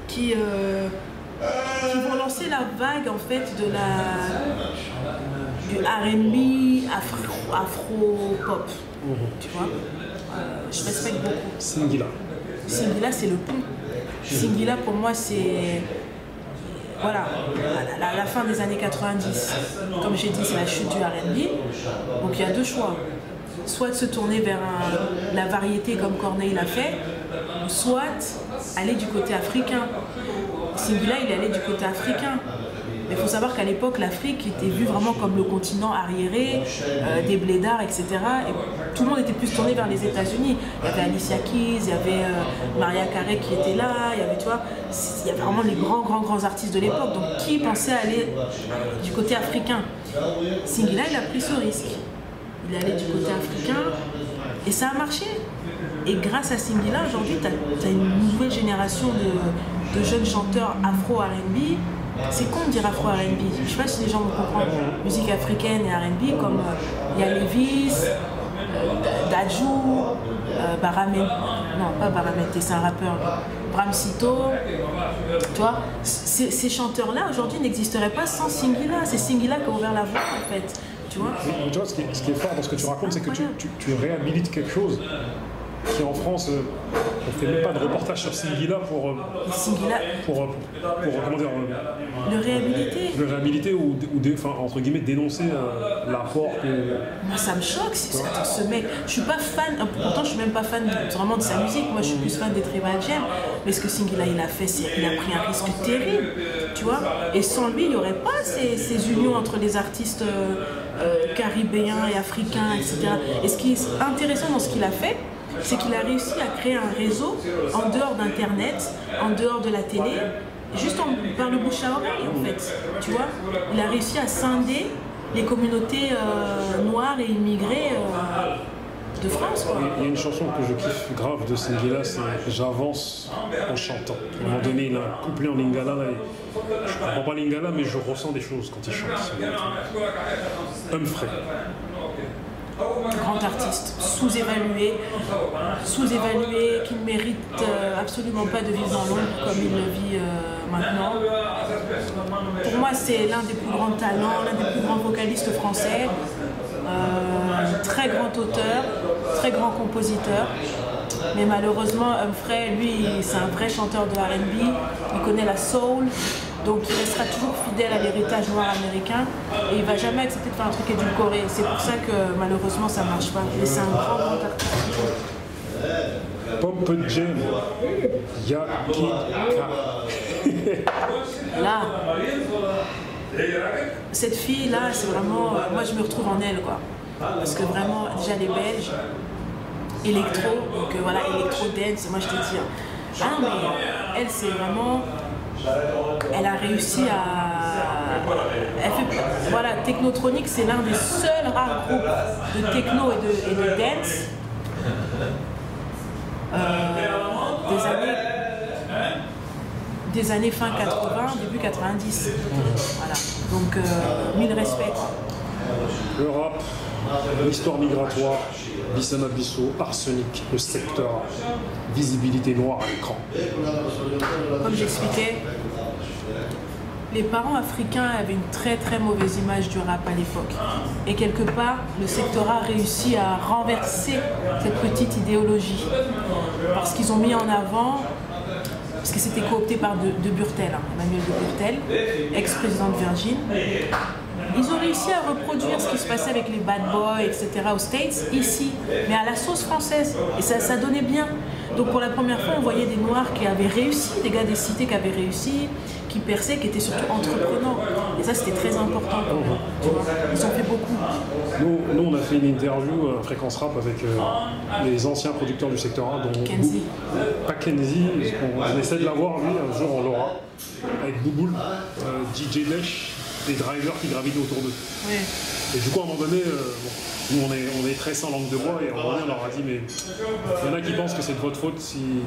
qui vont lancer la vague en fait du R&B afro-pop, tu vois. Je respecte beaucoup. Singila, c'est le pont. Singila pour moi c'est, voilà, à la fin des années 90, comme j'ai dit, c'est la chute du R&B. Donc il y a deux choix. Soit de se tourner vers la variété comme Corneille l'a fait, soit aller du côté africain. Singila, il est allé du côté africain. Mais il faut savoir qu'à l'époque, l'Afrique était vue vraiment comme le continent arriéré, des blédards, etc. Et tout le monde était plus tourné vers les États-Unis. Il y avait Alicia Keys, il y avait Mariah Carey qui était là, il y avait, tu vois, il y avait vraiment les grands artistes de l'époque. Donc qui pensait aller du côté africain? Singila, il a pris ce risque. Il est allé du côté africain et ça a marché. Et grâce à Singila, aujourd'hui, tu as une nouvelle génération de jeunes chanteurs afro-R&B. C'est con de dire afro-R&B. Je ne sais pas si les gens vont comprendre. Musique africaine et R&B, comme il y a Levis, Dadju, Baramé. Non, pas Baramete, c'est un rappeur. Bramsito. Tu vois, ces chanteurs-là, aujourd'hui, n'existeraient pas sans Singila. C'est Singila qui a ouvert la voie, en fait. Tu vois, ce qui est fort dans ce que tu racontes, c'est que tu réhabilites quelque chose qui en France, on ne fait même pas de reportage sur Singila pour comment dire, le réhabiliter ou entre guillemets dénoncer l'apport que... Moi ça me choque, attends, ce mec, je suis pas fan, pourtant je suis même pas fan vraiment de sa musique, moi je suis plus fan des Tribal Jam, mais ce que Singila il a fait, c'est qu'il a pris un risque terrible, tu vois, et sans lui il n'y aurait pas ces unions entre les artistes caribéens et africains, etc. Et ce qui est intéressant dans ce qu'il a fait, c'est qu'il a réussi à créer un réseau en dehors d'Internet, en dehors de la télé, juste par le bouche à oreille en fait, tu vois. Il a réussi à scinder les communautés noires et immigrées de France, quoi. Il y a une chanson que je kiffe grave de Singila, c'est « J'avance en chantant ». À un moment donné, il a un couplet en lingala, et je ne comprends pas lingala, mais je ressens des choses quand il chante. Humphrey. grand artiste, sous-évalué, qui ne mérite absolument pas de vivre dans l'ombre comme il le vit maintenant. Pour moi, c'est l'un des plus grands talents, l'un des plus grands vocalistes français, très grand auteur, très grand compositeur. Mais malheureusement, Humphrey, lui, c'est un vrai chanteur de R&B, il connaît la soul, donc il restera toujours fidèle à l'héritage noir américain et il ne va jamais accepter de faire un truc édulcoré. C'est pour ça que malheureusement ça ne marche pas. Mais c'est un grand artiste. Pop Jam, Là, cette fille-là, c'est vraiment... moi, je me retrouve en elle, quoi. Parce que vraiment, déjà, les Belges, électro, donc voilà, électro-dance, moi, je te dis... Ah non, mais elle, c'est vraiment... Elle a réussi à... Elle fait... Voilà, Technotronic, c'est l'un des seuls rares groupes de techno et de dance des années fin 80, début 90. Voilà. Donc, 1000 respects. Le rap, l'histoire migratoire, Bissana Bisso, Arsenic, le secteur, visibilité noire à l'écran. Comme j'expliquais, les parents africains avaient une très très mauvaise image du rap à l'époque. Et quelque part, le secteur a réussi à renverser cette petite idéologie. Parce qu'ils ont mis en avant, parce que c'était coopté par de Burtel, Emmanuel de Burtel, ex-président de Virgin. Ils ont réussi à reproduire ce qui se passait avec les bad boys, etc. aux States, ici, mais à la sauce française. Et ça donnait bien. Donc pour la première fois, on voyait des Noirs qui avaient réussi, des gars des cités qui avaient réussi, qui perçaient, qui étaient surtout entreprenants. Et ça, c'était très important pour eux. Ils ont fait beaucoup. Nous, on a fait une interview à Fréquence Rap avec les anciens producteurs du secteur A, dont Kenzie. Pas Kenzie, on essaie de l'avoir, lui, un jour on l'aura, avec Bouboule, DJ Lesh, des drivers qui gravitent autour d'eux. Oui. Et du coup, à un moment donné, nous on est très sans langue de bois, et à un moment donné, on leur a dit, mais il y en a qui pensent que c'est de votre faute si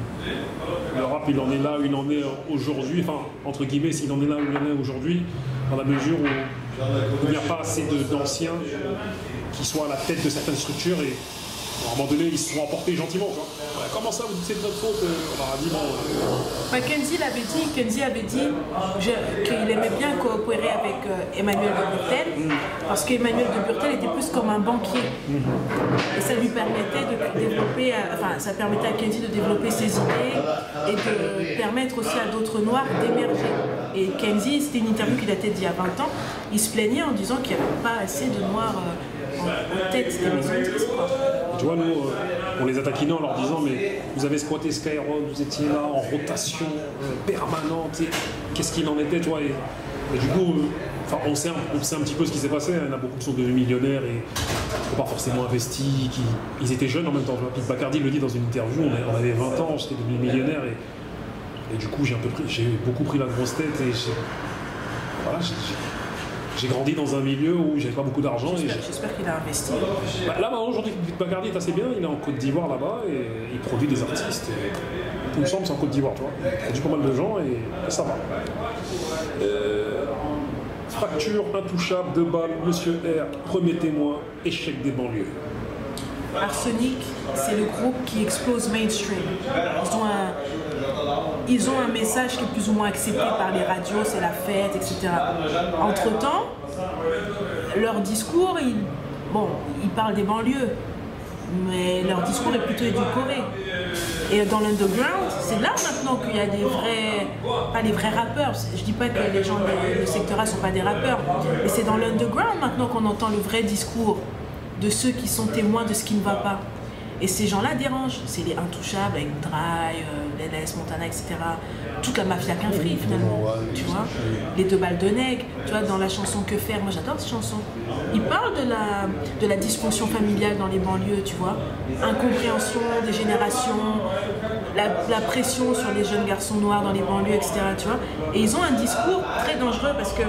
le rap il en est là où il en est aujourd'hui, enfin, entre guillemets, s'il en est là où il en est aujourd'hui, dans la mesure où il n'y a pas assez d'anciens qui soient à la tête de certaines structures, et à un moment donné, ils se sont emportés gentiment. Quoi. Comment ça, vous dites c'est de notre faute? On leur a dit bon. Kenzie avait dit qu'il aimait bien coopérer avec Emmanuel de Burtel, parce qu'Emmanuel de Burtel était plus comme un banquier. Et ça lui permettait de développer, ça permettait à Kenzie de développer ses idées et de permettre aussi à d'autres Noirs d'émerger. Et Kenzie, c'était une interview qui datait d'il y a 20 ans, il se plaignait en disant qu'il n'y avait pas assez de Noirs en tête des maisons de disques. Tu vois, nous, on les a taquinés en leur disant, mais vous avez squatté Skyrock, vous étiez là en rotation permanente, qu'est-ce qu'il en était, tu vois, et du coup, on sait un petit peu ce qui s'est passé, il y en a beaucoup qui sont devenus millionnaires et qui n'ont pas forcément investi, ils étaient jeunes en même temps. Pete Bacardi le dit dans une interview, on avait 20 ans, j'étais devenu millionnaire et du coup, j'ai beaucoup pris la grosse tête et j'ai grandi dans un milieu où j'avais pas beaucoup d'argent. J'espère qu'il a investi. Là, aujourd'hui, Bacardi est assez bien. Il est en Côte d'Ivoire là-bas et il produit des artistes. Il me semble que c'est en Côte d'Ivoire, tu vois. Il produit pas mal de gens et ça va. Fracture, Intouchable, 2 balles, Monsieur R, Premier témoin, Échec des banlieues. Arsenic, c'est le groupe qui explose mainstream. Ils ont un message qui est plus ou moins accepté par les radios, c'est la fête, etc. Entre-temps, leur discours, ils parlent des banlieues, mais leur discours est plutôt édulcoré. Et dans l'underground, c'est là maintenant qu'il y a des vrais, pas les vrais rappeurs, je dis pas que les gens du secteur A ne sont pas des rappeurs, mais c'est dans l'underground maintenant qu'on entend le vrai discours de ceux qui sont témoins de ce qui ne va pas. Et ces gens-là dérangent. C'est les Intouchables avec Dry, LS Montana, etc. Toute la mafia qu'un free finalement. Tu vois, les 2 balles de nègre. Tu vois, dans la chanson Que faire, moi j'adore cette chanson. Ils parlent de la dysfonction familiale dans les banlieues, tu vois. Incompréhension des générations, la pression sur les jeunes garçons noirs dans les banlieues, etc. Tu vois. Et ils ont un discours très dangereux parce que,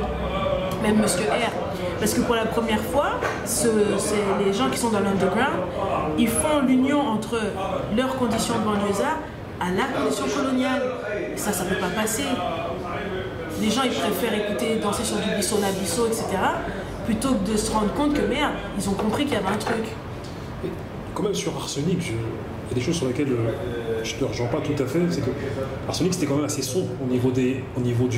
même Monsieur R, parce que pour la première fois, c'est les gens qui sont dans l'underground, ils font l'union entre leurs conditions de banlieusard à la condition coloniale. Et ça ne peut pas passer. Les gens, ils préfèrent écouter, danser sur du Bissona Bisso, etc., plutôt que de se rendre compte que merde, ils ont compris qu'il y avait un truc. Et quand même sur Arsenic, il y a des choses sur lesquelles je ne te rejoins pas tout à fait. C'est que Arsenic, c'était quand même assez sombre au niveau du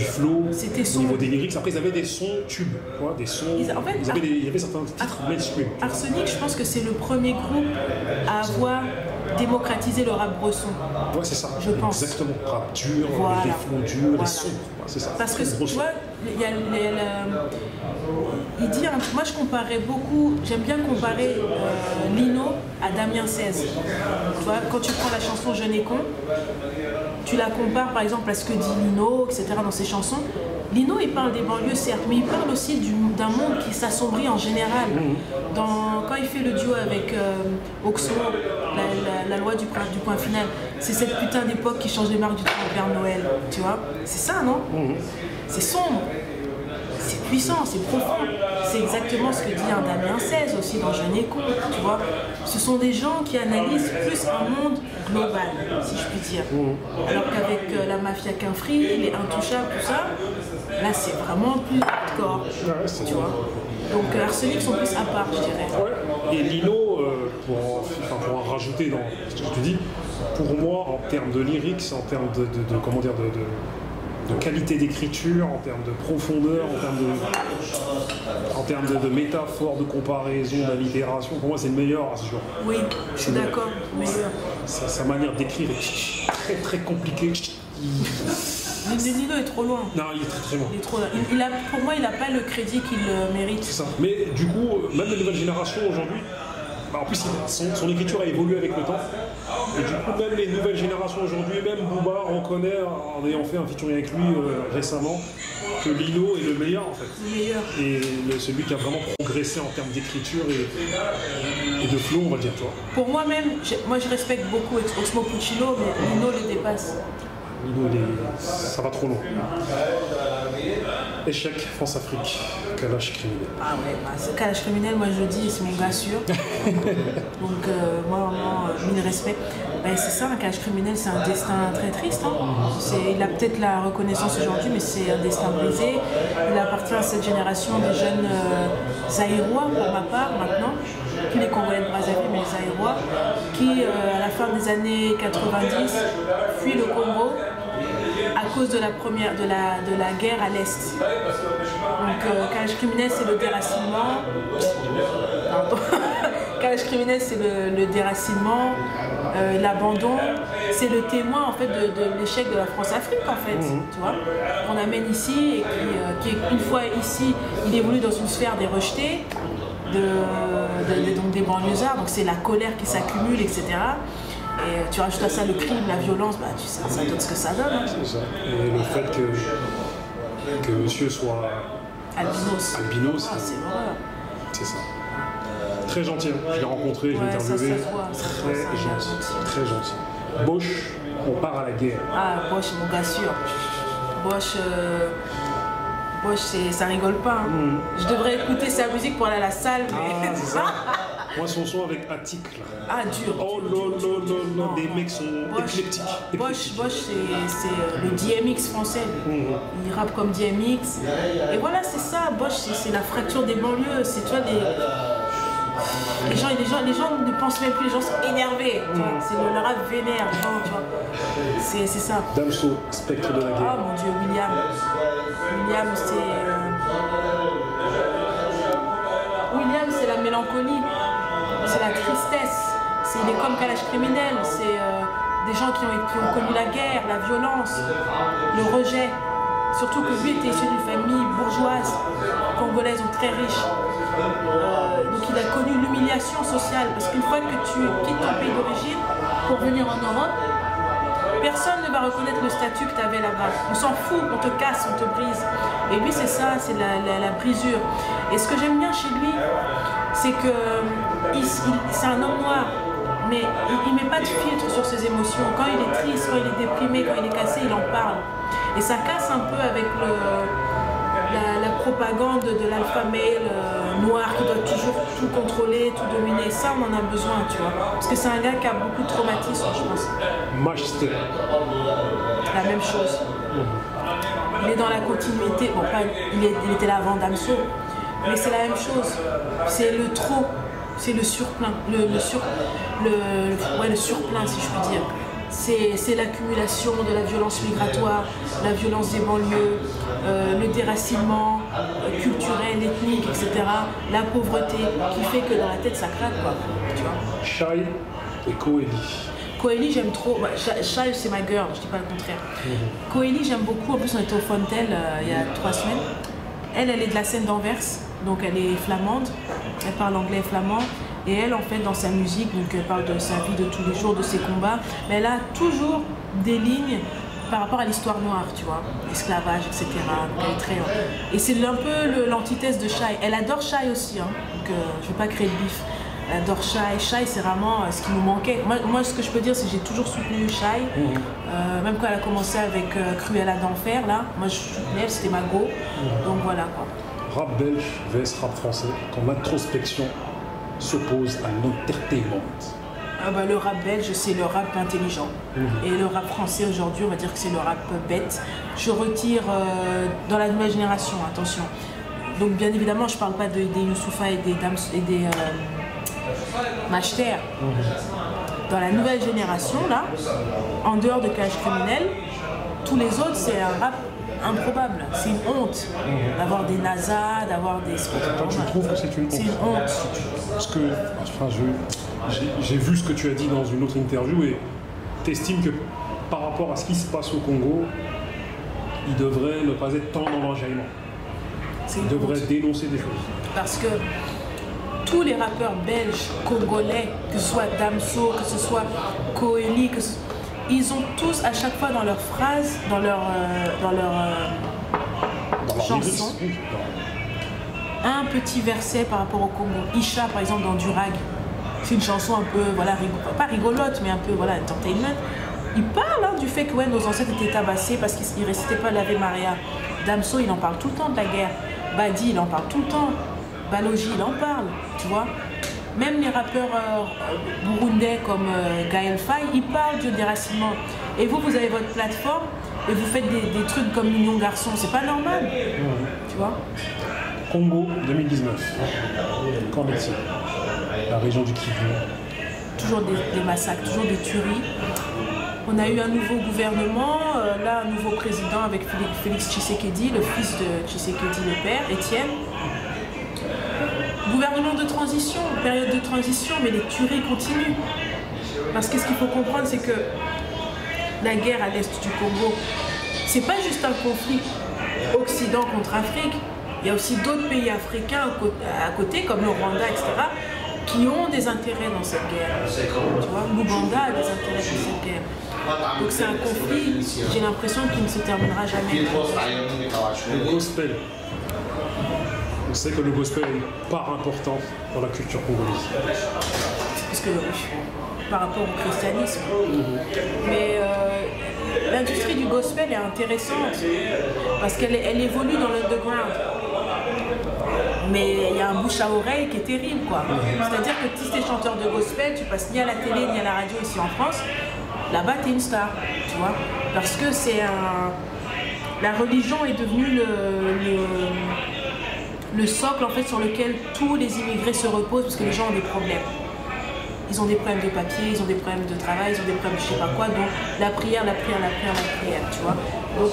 flow, au niveau des lyrics. Après, ils avaient des sons tubes, quoi, des sons. Il y avait certains titres mainstream. Arsenic, je pense que c'est le premier groupe à avoir démocratisé le rap bresson. Ouais, c'est ça. Je pense. Exactement. Rap dur, les flows durs, les sons. C'est ça. Parce que tu vois, il dit, moi je comparais beaucoup, j'aime bien comparer Lino à Damien 16. Tu vois, quand tu prends la chanson Jeune et con, tu la compares par exemple à ce que dit Lino, etc. dans ses chansons. Lino, il parle des banlieues, certes, mais il parle aussi d'un monde qui s'assombrit en général. Quand il fait le duo avec Oxmo, la loi du point final, c'est cette putain d'époque qui change les marques du temps au Père Noël, tu vois. C'est ça, non? C'est sombre, c'est puissant, c'est profond. C'est exactement ce que dit un Damien 16 aussi dans Jeune et con, tu vois. Ce sont des gens qui analysent plus un monde global, si je puis dire. Alors qu'avec la mafia Quinfri, les Intouchables, tout ça, là c'est vraiment plus hardcore, tu vois. Donc Arsenic sont plus à part, je dirais. Ouais. Et Lino, pour en rajouter dans ce que je te dis, pour moi, en termes de lyrics, en termes de qualité d'écriture, en termes de profondeur, en termes de métaphore, de comparaison, d'allitération, pour moi c'est le meilleur à ce genre. Oui, je suis d'accord, meilleur. Sa manière d'écrire est très très compliquée. Lino est trop loin. Non, il est très très loin. Il est trop loin. Pour moi, il n'a pas le crédit qu'il mérite. C'est ça. Mais du coup, même les nouvelles générations aujourd'hui, en plus son écriture a évolué avec le temps. Et du coup, même les nouvelles générations aujourd'hui, même Booba reconnaît, en ayant fait un featuring avec lui récemment, que Lino est le meilleur en fait. Le meilleur. Et celui qui a vraiment progressé en termes d'écriture et de flow, on va dire, toi. Pour moi-même, je respecte beaucoup Oxmo Puccino, mais Lino le dépasse. Lino, ça va trop loin. Échec, France-Afrique, Kalash criminel. Ah ouais, ce Kalash criminel, moi je dis, c'est mon gars sûr. Donc moi vraiment, mille respect. C'est ça, un Kalash criminel, c'est un destin très triste. Il a peut-être la reconnaissance aujourd'hui, mais c'est un destin brisé. Il appartient à cette génération des jeunes Zaïrois, pour ma part, maintenant. Plus les Congolais de Brazzaville, mais les Zaïrois, qui, à la fin des années 90, fuient le Congo à cause de la guerre à l'Est. Donc, Kalash criminel, c'est le déracinement. Kalash criminel, c'est le déracinement, l'abandon. C'est le témoin en fait de l'échec de la France-Afrique en fait, tu vois. On amène ici et qui une fois ici, il évolue dans une sphère des rejetés, donc des banlieusards. Donc c'est la colère qui s'accumule, etc. Et tu rajoutes à ça le crime, la violence, bah, tu sais, ça donne ce que ça donne. Hein. C'est ça. Et le fait que monsieur soit albinos, c'est vrai. C'est ça. Très gentil, hein. Je l'ai rencontré, je l'ai interviewé. Très gentil. Bosch, on part à la guerre. Ah, Bosch, mon gars sûr. Bosch, ça rigole pas. Hein. Je devrais écouter sa musique pour aller à la salle. Mais... Ah, c'est ça. Moi, son son avec Attic, là. Ah, dur. Oh non, des mecs sont épileptiques. Bosch, c'est le DMX français. Il rappe comme DMX. Et voilà, c'est ça. Bosch, c'est la fracture des banlieues. C'est, tu vois, les gens ne pensent même plus, les gens sont énervés. C'est le rap vénère, genre, tu vois. C'est ça. Damso, spectre de la guerre. Ah mon Dieu, William, c'est la mélancolie, c'est la tristesse. Il est comme Kalash criminel, c'est des gens qui ont connu la guerre, la violence, le rejet. Surtout que lui était issu d'une famille bourgeoise, congolaise, donc très riche. Donc il a connu l'humiliation sociale, parce qu'une fois que tu quittes ton pays d'origine pour venir en Europe, personne ne va reconnaître le statut que tu avais là-bas. On s'en fout, on te casse, on te brise. Et lui, c'est ça, c'est la brisure. Et ce que j'aime bien chez lui, c'est que c'est un homme noir, mais il ne met pas de filtre sur ses émotions. Quand il est triste, quand il est déprimé, quand il est cassé, il en parle. Et ça casse un peu avec la propagande de l'alpha male noir qui doit toujours tout contrôler, tout dominer. Ça, on en a besoin, tu vois. Parce que c'est un gars qui a beaucoup de traumatisme, je pense. Majesté. La même chose. Il est dans la continuité. Bon, il était là avant Damso, mais c'est la même chose. C'est le trop. c'est le surplein, le surplein si je puis dire. C'est l'accumulation de la violence migratoire, la violence des banlieues, le déracinement culturel, ethnique, etc. La pauvreté qui fait que dans la tête ça craque, quoi. Tu vois. Shai et Koeli. Koeli, j'aime trop. Shai, c'est ma girl, je dis pas le contraire. Koeli, j'aime beaucoup. En plus, on était au Fontel il y a 3 semaines. Elle est de la scène d'Anvers, donc elle est flamande. Elle parle anglais et flamand. Et elle, en fait, dans sa musique, donc elle parle de sa vie de tous les jours, de ses combats, mais elle a toujours des lignes par rapport à l'histoire noire, tu vois, esclavage, etc. Donc elle est très... Et c'est un peu l'antithèse de Shai. Elle adore Shai aussi, hein, donc je ne vais pas créer de bif. Elle adore Shai. Shai, c'est vraiment ce qui nous manquait. Moi, ce que je peux dire, c'est que j'ai toujours soutenu Shai. Même quand elle a commencé avec Cruella d'Enfer, là, moi je soutenais, c'était ma go. Donc voilà, quoi. Rap belge vs rap français, ton introspection s'oppose à l'entertainment. Le rap belge, c'est le rap intelligent. Et le rap français, aujourd'hui, on va dire que c'est le rap bête. Je retire dans la nouvelle génération, attention. Donc, bien évidemment, je ne parle pas des Youssoupha et des Machter. Dans la nouvelle génération, là, en dehors de Cage Criminel, tous les autres, c'est un rap improbable. C'est une honte d'avoir des NASA, d'avoir des... Toi, tu trouves que c'est une honte? C'est une honte. Parce que, enfin, j'ai vu ce que tu as dit dans une autre interview et tu estimes que par rapport à ce qui se passe au Congo, il devrait ne pas être tant dans l'enjaillement. Il devrait dénoncer des choses. Parce que tous les rappeurs belges, congolais, que ce soit Damso, que ce soit Koeli, ils ont tous à chaque fois dans leurs phrases, dans leur chanson, un petit verset par rapport au Congo. Isha, par exemple, dans Durag, c'est une chanson un peu, voilà, pas rigolote, mais un peu, voilà, entertainment. Il parle du fait que ouais, nos ancêtres étaient tabassés parce qu'ils ne récitaient pas l'Ave Maria. Damso, il en parle tout le temps de la guerre. Badi, il en parle tout le temps. Balogi, il en parle, tu vois. Même les rappeurs burundais comme Gaël Faye, ils parlent du déracinement. Et vous avez votre plateforme et vous faites des trucs comme Mignon Garçon. C'est pas normal, tu vois. Congo 2019. Qu'en est-il? La région du Kivu. Toujours des massacres, toujours des tueries. On a eu un nouveau gouvernement, là un nouveau président avec Félix Tshisekedi, le fils de Tshisekedi le père, Étienne. Gouvernement de transition, période de transition, mais les tueries continuent. Parce que ce qu'il faut comprendre, c'est que la guerre à l'est du Congo, c'est pas juste un conflit Occident contre Afrique. Il y a aussi d'autres pays africains à côté, comme le Rwanda, etc., qui ont des intérêts dans cette guerre. Tu vois, l'Ouganda a des intérêts dans cette guerre. Donc c'est un conflit, j'ai l'impression qu'il ne se terminera jamais. Le gospel. On sait que le gospel a une part importante dans la culture congolaise. Parce que par rapport au christianisme. Mais l'industrie du gospel est intéressante parce qu'elle évolue dans l'underground. Mais il y a un bouche à oreille qui est terrible, quoi. C'est-à-dire que si tu es chanteur de gospel, tu passes ni à la télé ni à la radio ici en France, là-bas tu es une star, tu vois. Parce que c'est la religion est devenue le socle en fait sur lequel tous les immigrés se reposent parce que les gens ont des problèmes. Ils ont des problèmes de papier, ils ont des problèmes de travail, ils ont des problèmes de je sais pas quoi, donc la prière, tu vois. Donc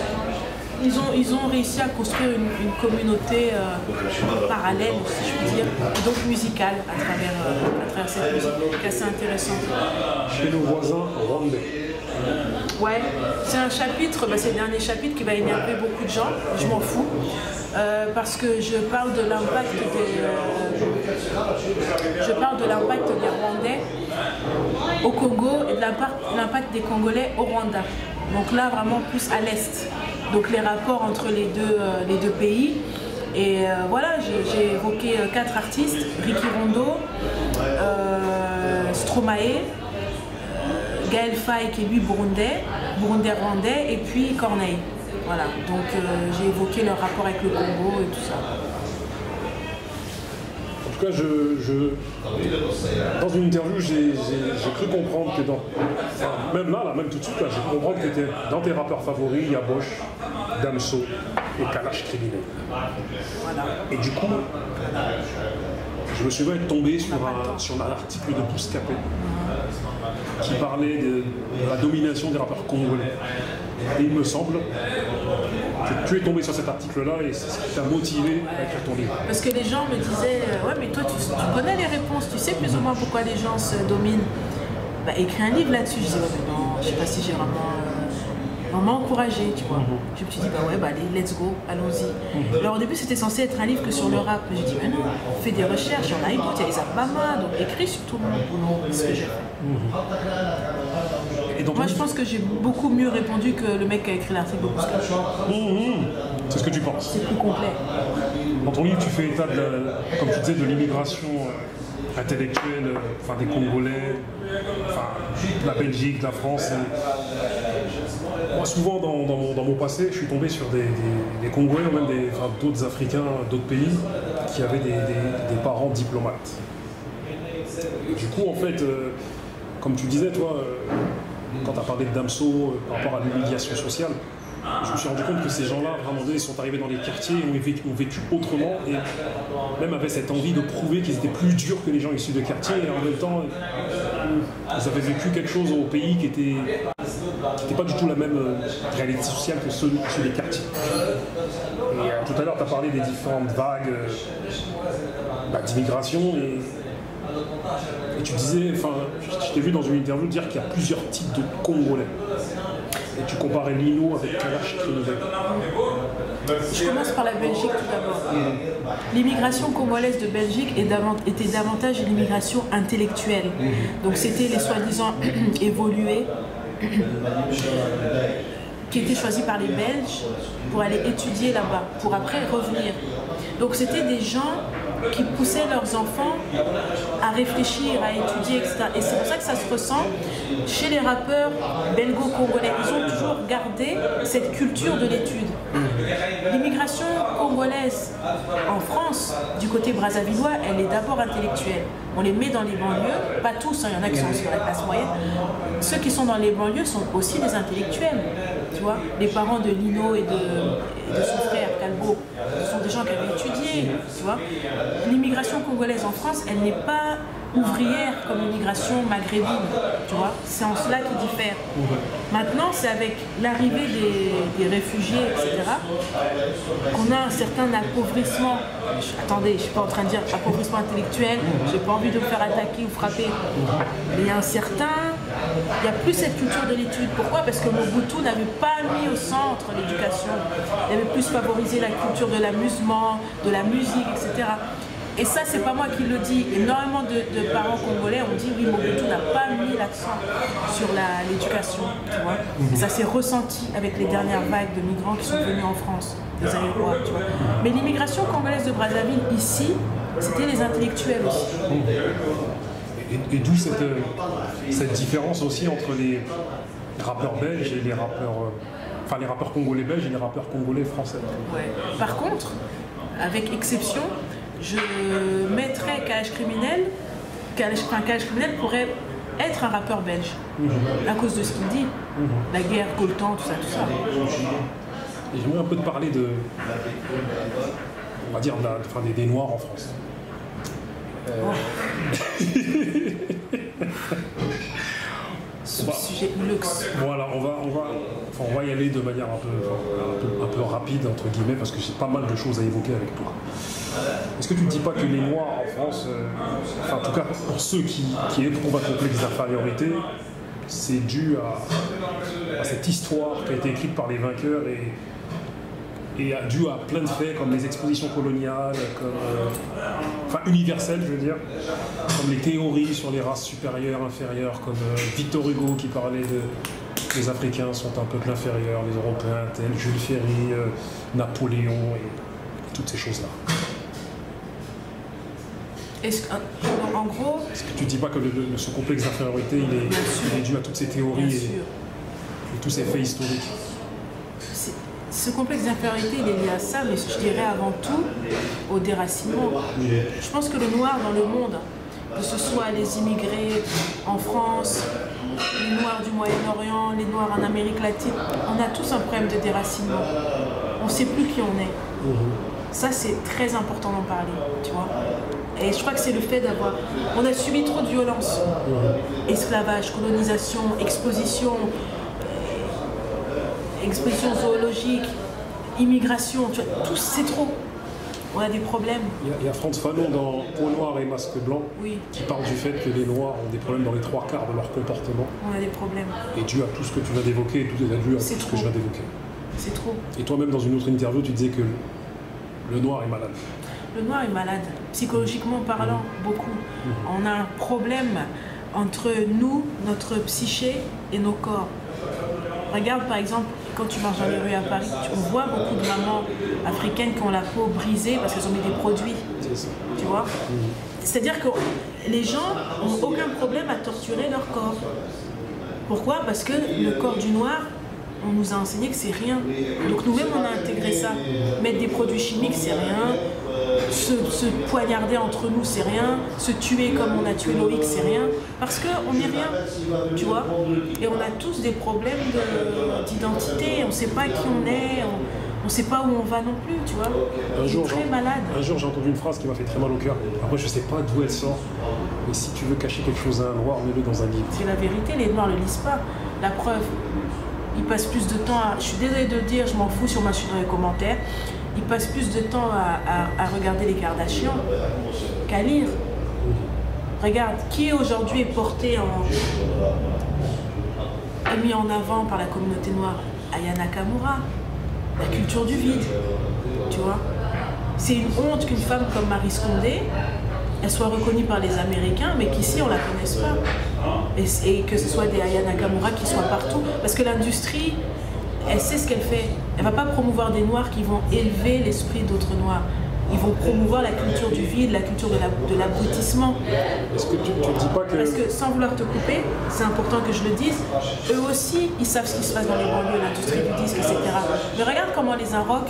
ils ont réussi à construire une communauté parallèle, si je puis dire, et donc musicale à travers cette musique, qui est assez intéressante. Chez nos voisins rwandais. Ouais, c'est un chapitre, c'est le dernier chapitre qui va énerver beaucoup de gens, je m'en fous, parce que je parle de l'impact des Rwandais au Congo et de l'impact des Congolais au Rwanda. Donc là, vraiment plus à l'est. Donc les rapports entre les deux pays. Et voilà, j'ai évoqué 4 artistes, Ricky Rondo, Stromae, Gaël Faye qui est lui burundais-rwandais, et puis Corneille. Voilà, donc j'ai évoqué leur rapport avec le Congo et tout ça. En tout cas, dans une interview, j'ai cru comprendre que même tout de suite, j'ai cru comprendre que dans tes rappeurs favoris, il y a Bosch, Damso et Kalash Criminel. Voilà. Et du coup, je me souviens être tombé sur un article de Bouscapé qui parlait de la domination des rappeurs congolais. Et il me semble que tu es tombé sur cet article-là et c'est ce qui t'a motivé à écrire ton livre. Parce que les gens me disaient, ouais mais toi tu connais les réponses, tu sais plus ou moins pourquoi les gens se dominent. Bah écris un livre là-dessus. Je disais, ouais mais non, je sais pas si j'ai vraiment encouragé, tu vois. Je me suis dit, bah ouais, bah allez, let's go, allons-y. Alors au début c'était censé être un livre que sur le rap, mais j'ai dit, mais non, fais des recherches, il y en a une, il y a les Abama, donc écris sur tout le monde. C'est ce que j'ai fait. Et donc, moi je pense que j'ai beaucoup mieux répondu que le mec qui a écrit l'article de Bouscapé. C'est ce que tu penses. C'est plus complet. Dans ton livre, tu fais état, comme tu disais, de l'immigration intellectuelle, enfin des Congolais, enfin la Belgique, la France. Moi, souvent, dans mon passé, je suis tombé sur des Congolais ou même d'autres Africains, d'autres pays, qui avaient des parents diplomates. Et du coup, en fait, comme tu disais, toi, quand tu as parlé de Damso par rapport à l'humiliation sociale, je me suis rendu compte que ces gens-là, à un moment donné, sont arrivés dans les quartiers et ont vécu autrement et même avaient cette envie de prouver qu'ils étaient plus durs que les gens issus de quartiers et en même temps, ils avaient vécu quelque chose au pays qui était pas du tout la même réalité sociale que ceux des quartiers. Et tout à l'heure, tu as parlé des différentes vagues d'immigration et tu disais, enfin, je t'ai vu dans une interview dire qu'il y a plusieurs types de Congolais. Et tu comparais Lino avec Kalash Criminel. Je commence par la Belgique tout d'abord. L'immigration congolaise de Belgique était davantage une immigration intellectuelle. Donc c'était les soi-disant évolués qui étaient choisis par les Belges pour aller étudier là-bas, pour après revenir. Donc c'était des gens qui poussaient leurs enfants à réfléchir, à étudier, etc. Et c'est pour ça que ça se ressent chez les rappeurs belgo-congolais. Ils ont toujours gardé cette culture de l'étude. L'immigration congolaise en France, du côté brassavillois, elle est d'abord intellectuelle. On les met dans les banlieues, pas tous, il y en a qui sont sur la classe moyenne. Ceux qui sont dans les banlieues sont aussi des intellectuels. Tu vois, les parents de Lino et de son frère Calbo, ce sont des gens qui avaient étudié, tu vois. L'immigration congolaise en France, elle n'est pas ouvrière comme l'immigration maghrébine, tu vois. C'est en cela qu'ils diffèrent. Maintenant, c'est avec l'arrivée des réfugiés, etc., qu'on a un certain appauvrissement. Attendez, je ne suis pas en train de dire appauvrissement intellectuel, je n'ai pas envie de me faire attaquer ou frapper. Mais il y a il n'y a plus cette culture de l'étude. Pourquoi? Parce que Mobutu n'avait pas mis au centre l'éducation. Il avait plus favorisé la culture de l'amusement, de la musique, etc. Et ça, c'est pas moi qui le dis. Énormément de parents congolais ont dit oui, Mobutu n'a pas mis l'accent sur l'éducation, tu vois. Et ça s'est ressenti avec les dernières vagues de migrants qui sont venus en France, des Aérois, tu vois. Mais l'immigration congolaise de Brazzaville, ici, c'était les intellectuels aussi. Et d'où cette différence aussi entre les rappeurs belges et les rappeurs, enfin les rappeurs congolais belges et les rappeurs congolais français. Ouais. Par contre, avec exception, je mettrais Kalash Criminel. Kalash Criminel pourrait être un rappeur belge, à cause de ce qu'il dit. La guerre, Coltan, tout ça, tout ça. Et j'aimerais un peu te parler on va dire, des Noirs en France. Sujet luxe. Voilà, on va y aller de manière un peu rapide, entre guillemets, parce que j'ai pas mal de choses à évoquer avec toi. Est-ce que tu ne dis pas que les Noirs en France, enfin en tout cas pour ceux qui éprouvent un complexe d'infériorité, c'est dû à cette histoire qui a été écrite par les vainqueurs et dû à plein de faits comme les expositions coloniales, universelles je veux dire, comme les théories sur les races supérieures, inférieures, comme Victor Hugo qui parlait les Africains sont un peuple inférieur, les Européens tels Jules Ferry, Napoléon et toutes ces choses-là. En gros... Est-ce que tu ne dis pas que ce complexe d'infériorité il est dû à toutes ces théories et tous ces faits historiques? Ce complexe d'infériorité, il est lié à ça, mais je dirais avant tout au déracinement. Je pense que le noir dans le monde, que ce soit les immigrés en France, les noirs du Moyen-Orient, les noirs en Amérique latine, on a tous un problème de déracinement. On ne sait plus qui on est. Ça, c'est très important d'en parler, tu vois. Et je crois que c'est le fait d'avoir... On a subi trop de violence. Esclavage, colonisation, exposition zoologique, immigration, tu vois, tout c'est trop. On a des problèmes. Il y a Frantz Fanon dans Peau noire et masque blanc qui parle du fait que les Noirs ont des problèmes dans les 3 quarts de leur comportement. On a des problèmes. Et dû à tout ce que tu viens d'évoquer, et tout est dû à tout ce que je viens d'évoquer. C'est trop. Et toi-même, dans une autre interview, tu disais que le Noir est malade. Le Noir est malade, psychologiquement parlant, beaucoup. On a un problème entre nous, notre psyché et nos corps. Regarde par exemple, quand tu marches dans les rues à Paris, on voit beaucoup de mamans africaines qui ont la peau brisée parce qu'elles ont mis des produits. C'est ça. Tu vois? C'est-à-dire que les gens n'ont aucun problème à torturer leur corps. Pourquoi? Parce que le corps du noir, on nous a enseigné que c'est rien. Donc nous-mêmes, on a intégré ça. Mettre des produits chimiques, c'est rien. Se poignarder entre nous, c'est rien. Se tuer comme on a tué Loïc, c'est rien. Parce qu'on n'est rien, tu vois. Et on a tous des problèmes d'identité. On ne sait pas qui on est. On ne sait pas où on va non plus, tu vois. Un jour, très malade. Un jour, j'ai entendu une phrase qui m'a fait très mal au cœur. Après, je ne sais pas d'où elle sort. Mais si tu veux cacher quelque chose à un noir, mets-le dans un livre. C'est la vérité, les noirs ne le lisent pas. La preuve, ils passent plus de temps à... Je suis désolée de le dire, je m'en fous si on m'a su dans les commentaires. Ils passent plus de temps à regarder les Kardashians qu'à lire. Regarde, qui aujourd'hui est porté est mis en avant par la communauté noire? Aya Nakamura, la culture du vide, tu vois. C'est une honte qu'une femme comme Marie Scondé, elle soit reconnue par les Américains, mais qu'ici on la connaisse pas. Et que ce soit des Aya Nakamura qui soient partout. Parce que l'industrie, elle sait ce qu'elle fait. Elle ne va pas promouvoir des Noirs qui vont élever l'esprit d'autres Noirs. Ils vont promouvoir la culture du vide, la culture de l'abrutissement. Est-ce que tu ne dis pas que... Parce que, sans vouloir te couper, c'est important que je le dise, eux aussi, ils savent ce qui se passe dans les banlieues, l'industrie du disque, etc. Mais regarde comment les Inrocks,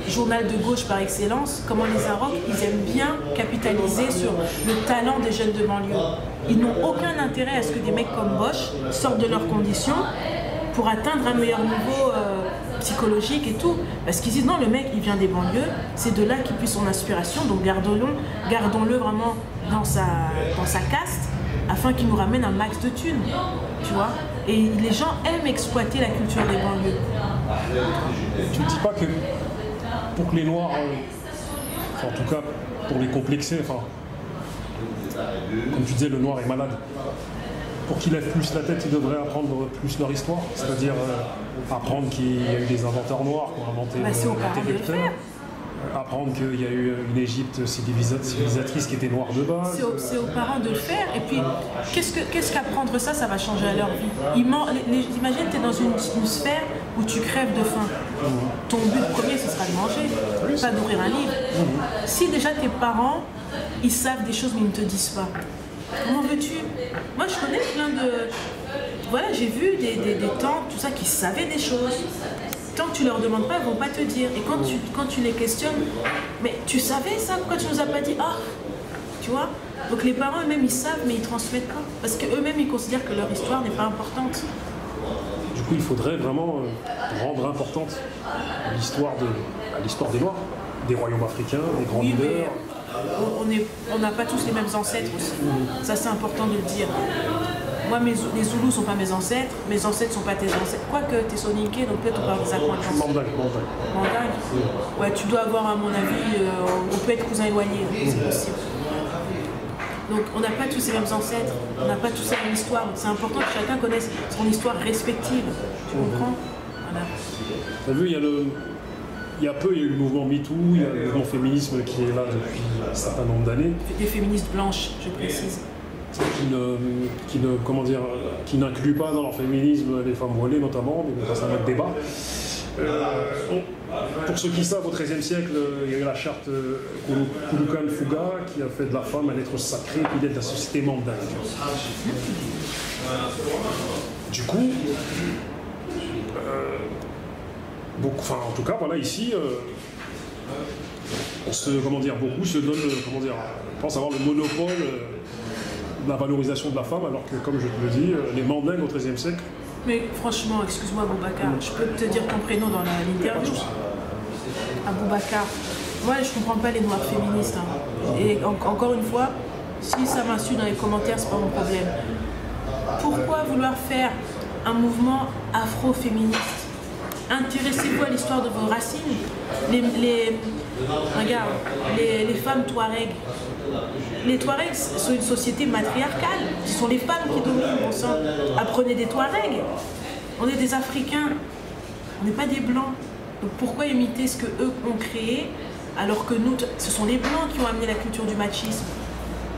journal de gauche par excellence, comment les Inrocks, ils aiment bien capitaliser sur le talent des jeunes de banlieue. Ils n'ont aucun intérêt à ce que des mecs comme Bosch sortent de leurs conditions pour atteindre un meilleur niveau psychologique et tout. Parce qu'ils disent non, le mec il vient des banlieues, c'est de là qu'il puise son inspiration, donc gardons-le vraiment dans sa caste afin qu'il nous ramène un max de thunes, tu vois. Et les gens aiment exploiter la culture des banlieues. Tu ne dis pas que pour que les Noirs, enfin, en tout cas pour les complexer, enfin, comme tu disais, le Noir est malade. Pour qu'ils lèvent plus la tête, ils devraient apprendre plus leur histoire, c'est-à-dire apprendre qu'il y a eu des inventeurs noirs qui ont inventé l'interrupteur, apprendre qu'il y a eu une Égypte civilisatrice qui était noire de base. C'est aux parents de le faire, et puis qu'est-ce qu'apprendre ça va changer à leur vie. Imagine, tu es dans une sphère où tu crèves de faim. Ton but premier, ce sera de manger, pas d'ouvrir un livre. Si déjà tes parents, ils savent des choses mais ils ne te disent pas, comment veux-tu? Moi, je connais plein de... Voilà, j'ai vu des tantes, tout ça, qui savaient des choses. Tant que tu leur demandes pas, ils vont pas te dire. Et quand tu les questionnes, mais tu savais ça? Pourquoi tu nous as pas dit? Ah, tu vois? Donc les parents eux-mêmes, ils savent, mais ils transmettent pas. Parce qu'eux-mêmes, ils considèrent que leur histoire n'est pas importante. Du coup, il faudrait vraiment rendre importante l'histoire des Noirs, des royaumes africains, des grands leaders. On n'a pas tous les mêmes ancêtres aussi. Ça, c'est important de le dire. Moi, les Zoulous ne sont pas mes ancêtres ne sont pas tes ancêtres. Quoique, tu es soninké, donc peut-être on parle des accointances. Mandingue. Ouais, tu dois avoir, à mon avis, on peut être cousin éloigné, c'est possible. Donc, on n'a pas tous les mêmes ancêtres, on n'a pas tous la même histoire. C'est important que chacun connaisse son histoire respective. Tu comprends? Voilà. Tu as vu, il y a eu le mouvement MeToo, il y a le mouvement féminisme qui est là depuis un certain nombre d'années. Des féministes blanches, je précise. Qui n'incluent pas dans leur féminisme les femmes voilées notamment, mais ça c'est un autre débat. Pour ceux qui savent, au XIIIe siècle, il y a eu la charte Kulukan Fuga qui a fait de la femme un être sacré et d'être de la société mandingue. Du coup, en tout cas, voilà, ici, beaucoup se donnent, pensent avoir le monopole de la valorisation de la femme, alors que, comme je te le dis, les mandingues au XIIIe siècle. Mais franchement, excuse-moi, Boubacar, je peux te dire ton prénom dans l'interview. Aboubacar. Moi, je comprends pas les noirs féministes. Et encore une fois, si ça m'insulte dans les commentaires, c'est pas mon problème. Pourquoi vouloir faire un mouvement afro-féministe? Intéressez-vous à l'histoire de vos racines. Regarde, les femmes Touaregs. Les Touaregs sont une société matriarcale. Ce sont les femmes qui dominent. Bon sang. Apprenez des Touaregs. On est des Africains. On n'est pas des Blancs. Donc pourquoi imiter ce qu'eux ont créé alors que nous, ce sont les Blancs qui ont amené la culture du machisme?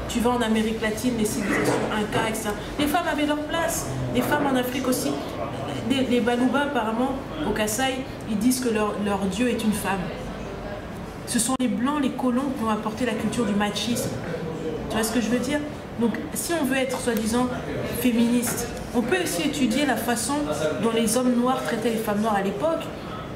Tu vas en Amérique latine, les civilisations Inca, etc. Les femmes avaient leur place. Les femmes en Afrique aussi. Les Baluba, apparemment, au Kasaï, ils disent que leur dieu est une femme. Ce sont les Blancs, les colons qui ont apporté la culture du machisme. Tu vois ce que je veux dire? Donc, si on veut être soi-disant féministe, on peut aussi étudier la façon dont les hommes noirs traitaient les femmes noires à l'époque.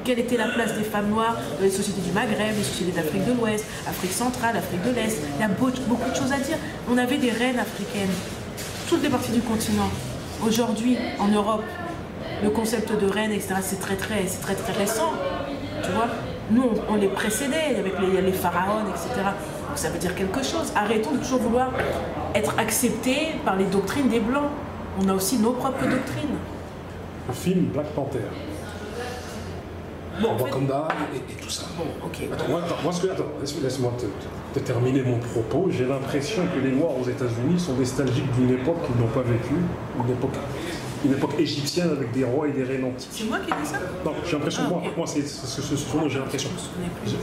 Quelle était la place des femmes noires dans les sociétés du Maghreb, les sociétés d'Afrique de l'Ouest, Afrique centrale, Afrique de l'Est. Il y a beaucoup de choses à dire. On avait des reines africaines, toutes les parties du continent. Aujourd'hui, en Europe, le concept de reine, etc., c'est très récent. Tu vois, nous, on les précédait avec les pharaons, etc. Donc ça veut dire quelque chose. Arrêtons de toujours vouloir être acceptés par les doctrines des Blancs. On a aussi nos propres doctrines. Le film Black Panther. Bon, Wakanda et tout ça. Bon, ok. Attends, laisse-moi te terminer mon propos. J'ai l'impression que les Noirs aux États-Unis sont nostalgiques d'une époque qu'ils n'ont pas vécue, une époque égyptienne avec des rois et des reines antiques. C'est moi qui dis ça? Non, j'ai l'impression, moi c'est ce dont j'ai l'impression.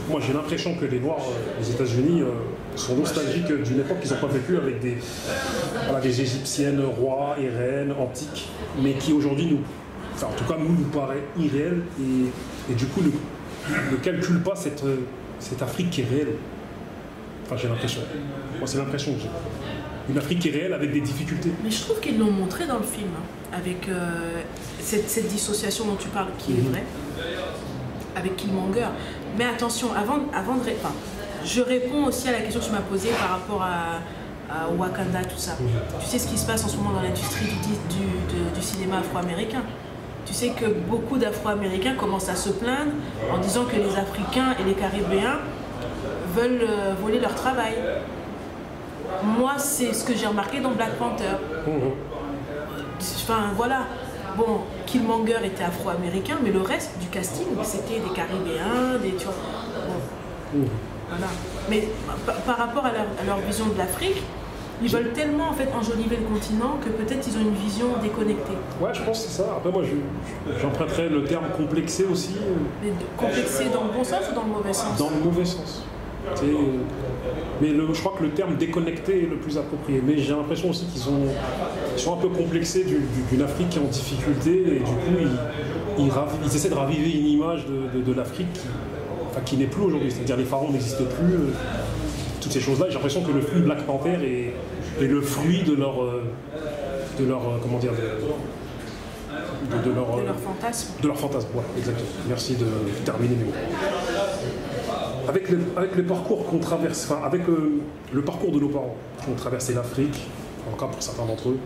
Moi j'ai l'impression que les Noirs aux États-Unis sont nostalgiques d'une époque qu'ils n'ont pas vécue avec des égyptiennes, rois et reines antiques, mais qui aujourd'hui en tout cas nous paraît irréel et du coup ne calcule pas cette Afrique qui est réelle. Enfin j'ai l'impression. Moi c'est l'impression que j'ai. Une Afrique qui est réelle avec des difficultés. Mais je trouve qu'ils l'ont montré dans le film, avec cette dissociation dont tu parles, qui est vraie, avec Killmonger. Mais attention, avant de répondre, je réponds aussi à la question que tu m'as posée par rapport à Wakanda, tout ça. Tu sais ce qui se passe en ce moment dans l'industrie du cinéma afro-américain. Tu sais que beaucoup d'Afro-Américains commencent à se plaindre en disant que les Africains et les Caribéens veulent voler leur travail. Moi, c'est ce que j'ai remarqué dans Black Panther. Enfin, voilà. Bon, Killmonger était afro-américain, mais le reste du casting, c'était des Caribéens, des... Tu vois, bon, voilà. Mais par rapport à leur vision de l'Afrique, ils veulent tellement en fait enjoliver le continent que peut-être ils ont une vision déconnectée. Ouais, je pense que c'est ça. Après, moi, j'emprunterais le terme complexé aussi. Mais complexé dans le bon sens ou dans le mauvais sens? Dans le mauvais sens. Mais je crois que le terme déconnecté est le plus approprié. Mais j'ai l'impression aussi qu'ils sont un peu complexés d'une Afrique qui est en difficulté et du coup ils essaient de raviver une image de l'Afrique qui n'est plus aujourd'hui. C'est-à-dire les pharaons n'existent plus, toutes ces choses-là. J'ai l'impression que le film Black Panther est le fruit de leur comment dire, de leur fantasme. De leur fantasme, ouais, exactement. Merci de terminer mes mots. Avec le parcours qu'on traverse, avec le parcours de nos parents qui ont traversé l'Afrique, en tout cas pour certains d'entre eux,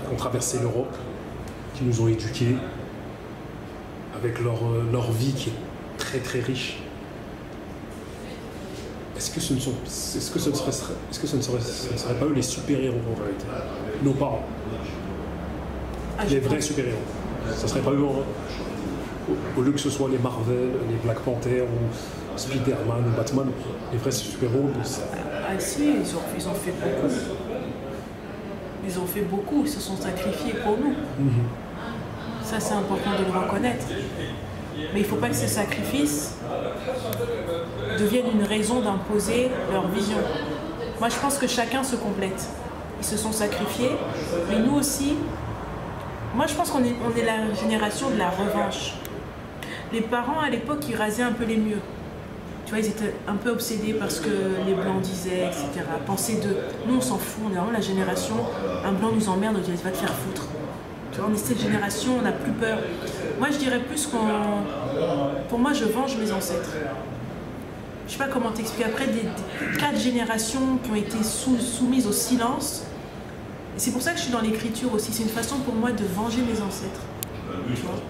qui ont traversé l'Europe, qui nous ont éduqués, avec leur vie qui est très très riche. Est-ce que ce ne serait pas eux les super-héros en réalité? Nos parents. Les vrais super-héros. Ce ne serait pas eux, au lieu que ce soit les Marvel, les Black Panther ou Spider-Man ou Batman, les vrais super-héros. Ah si, ils ont fait beaucoup. Ils ont fait beaucoup, ils se sont sacrifiés pour nous. Ça, c'est important de le reconnaître. Mais il ne faut pas que ces sacrifices deviennent une raison d'imposer leur vision. Moi, je pense que chacun se complète. Ils se sont sacrifiés, mais nous aussi. Moi, je pense qu'on est la génération de la revanche. Les parents, à l'époque, ils rasaient un peu les murs. Tu vois, ils étaient un peu obsédés par ce que les Blancs disaient, etc. Penser de... Nous, on s'en fout, on est vraiment la génération... Un Blanc nous emmerde, on dit « va te faire foutre ». Tu vois, on est cette génération, on n'a plus peur. Moi, je dirais plus qu'on... Pour moi, je venge mes ancêtres. Je sais pas comment t'expliquer. Après, 4 générations qui ont été soumises au silence. Et c'est pour ça que je suis dans l'écriture aussi. C'est une façon pour moi de venger mes ancêtres. Tu vois ?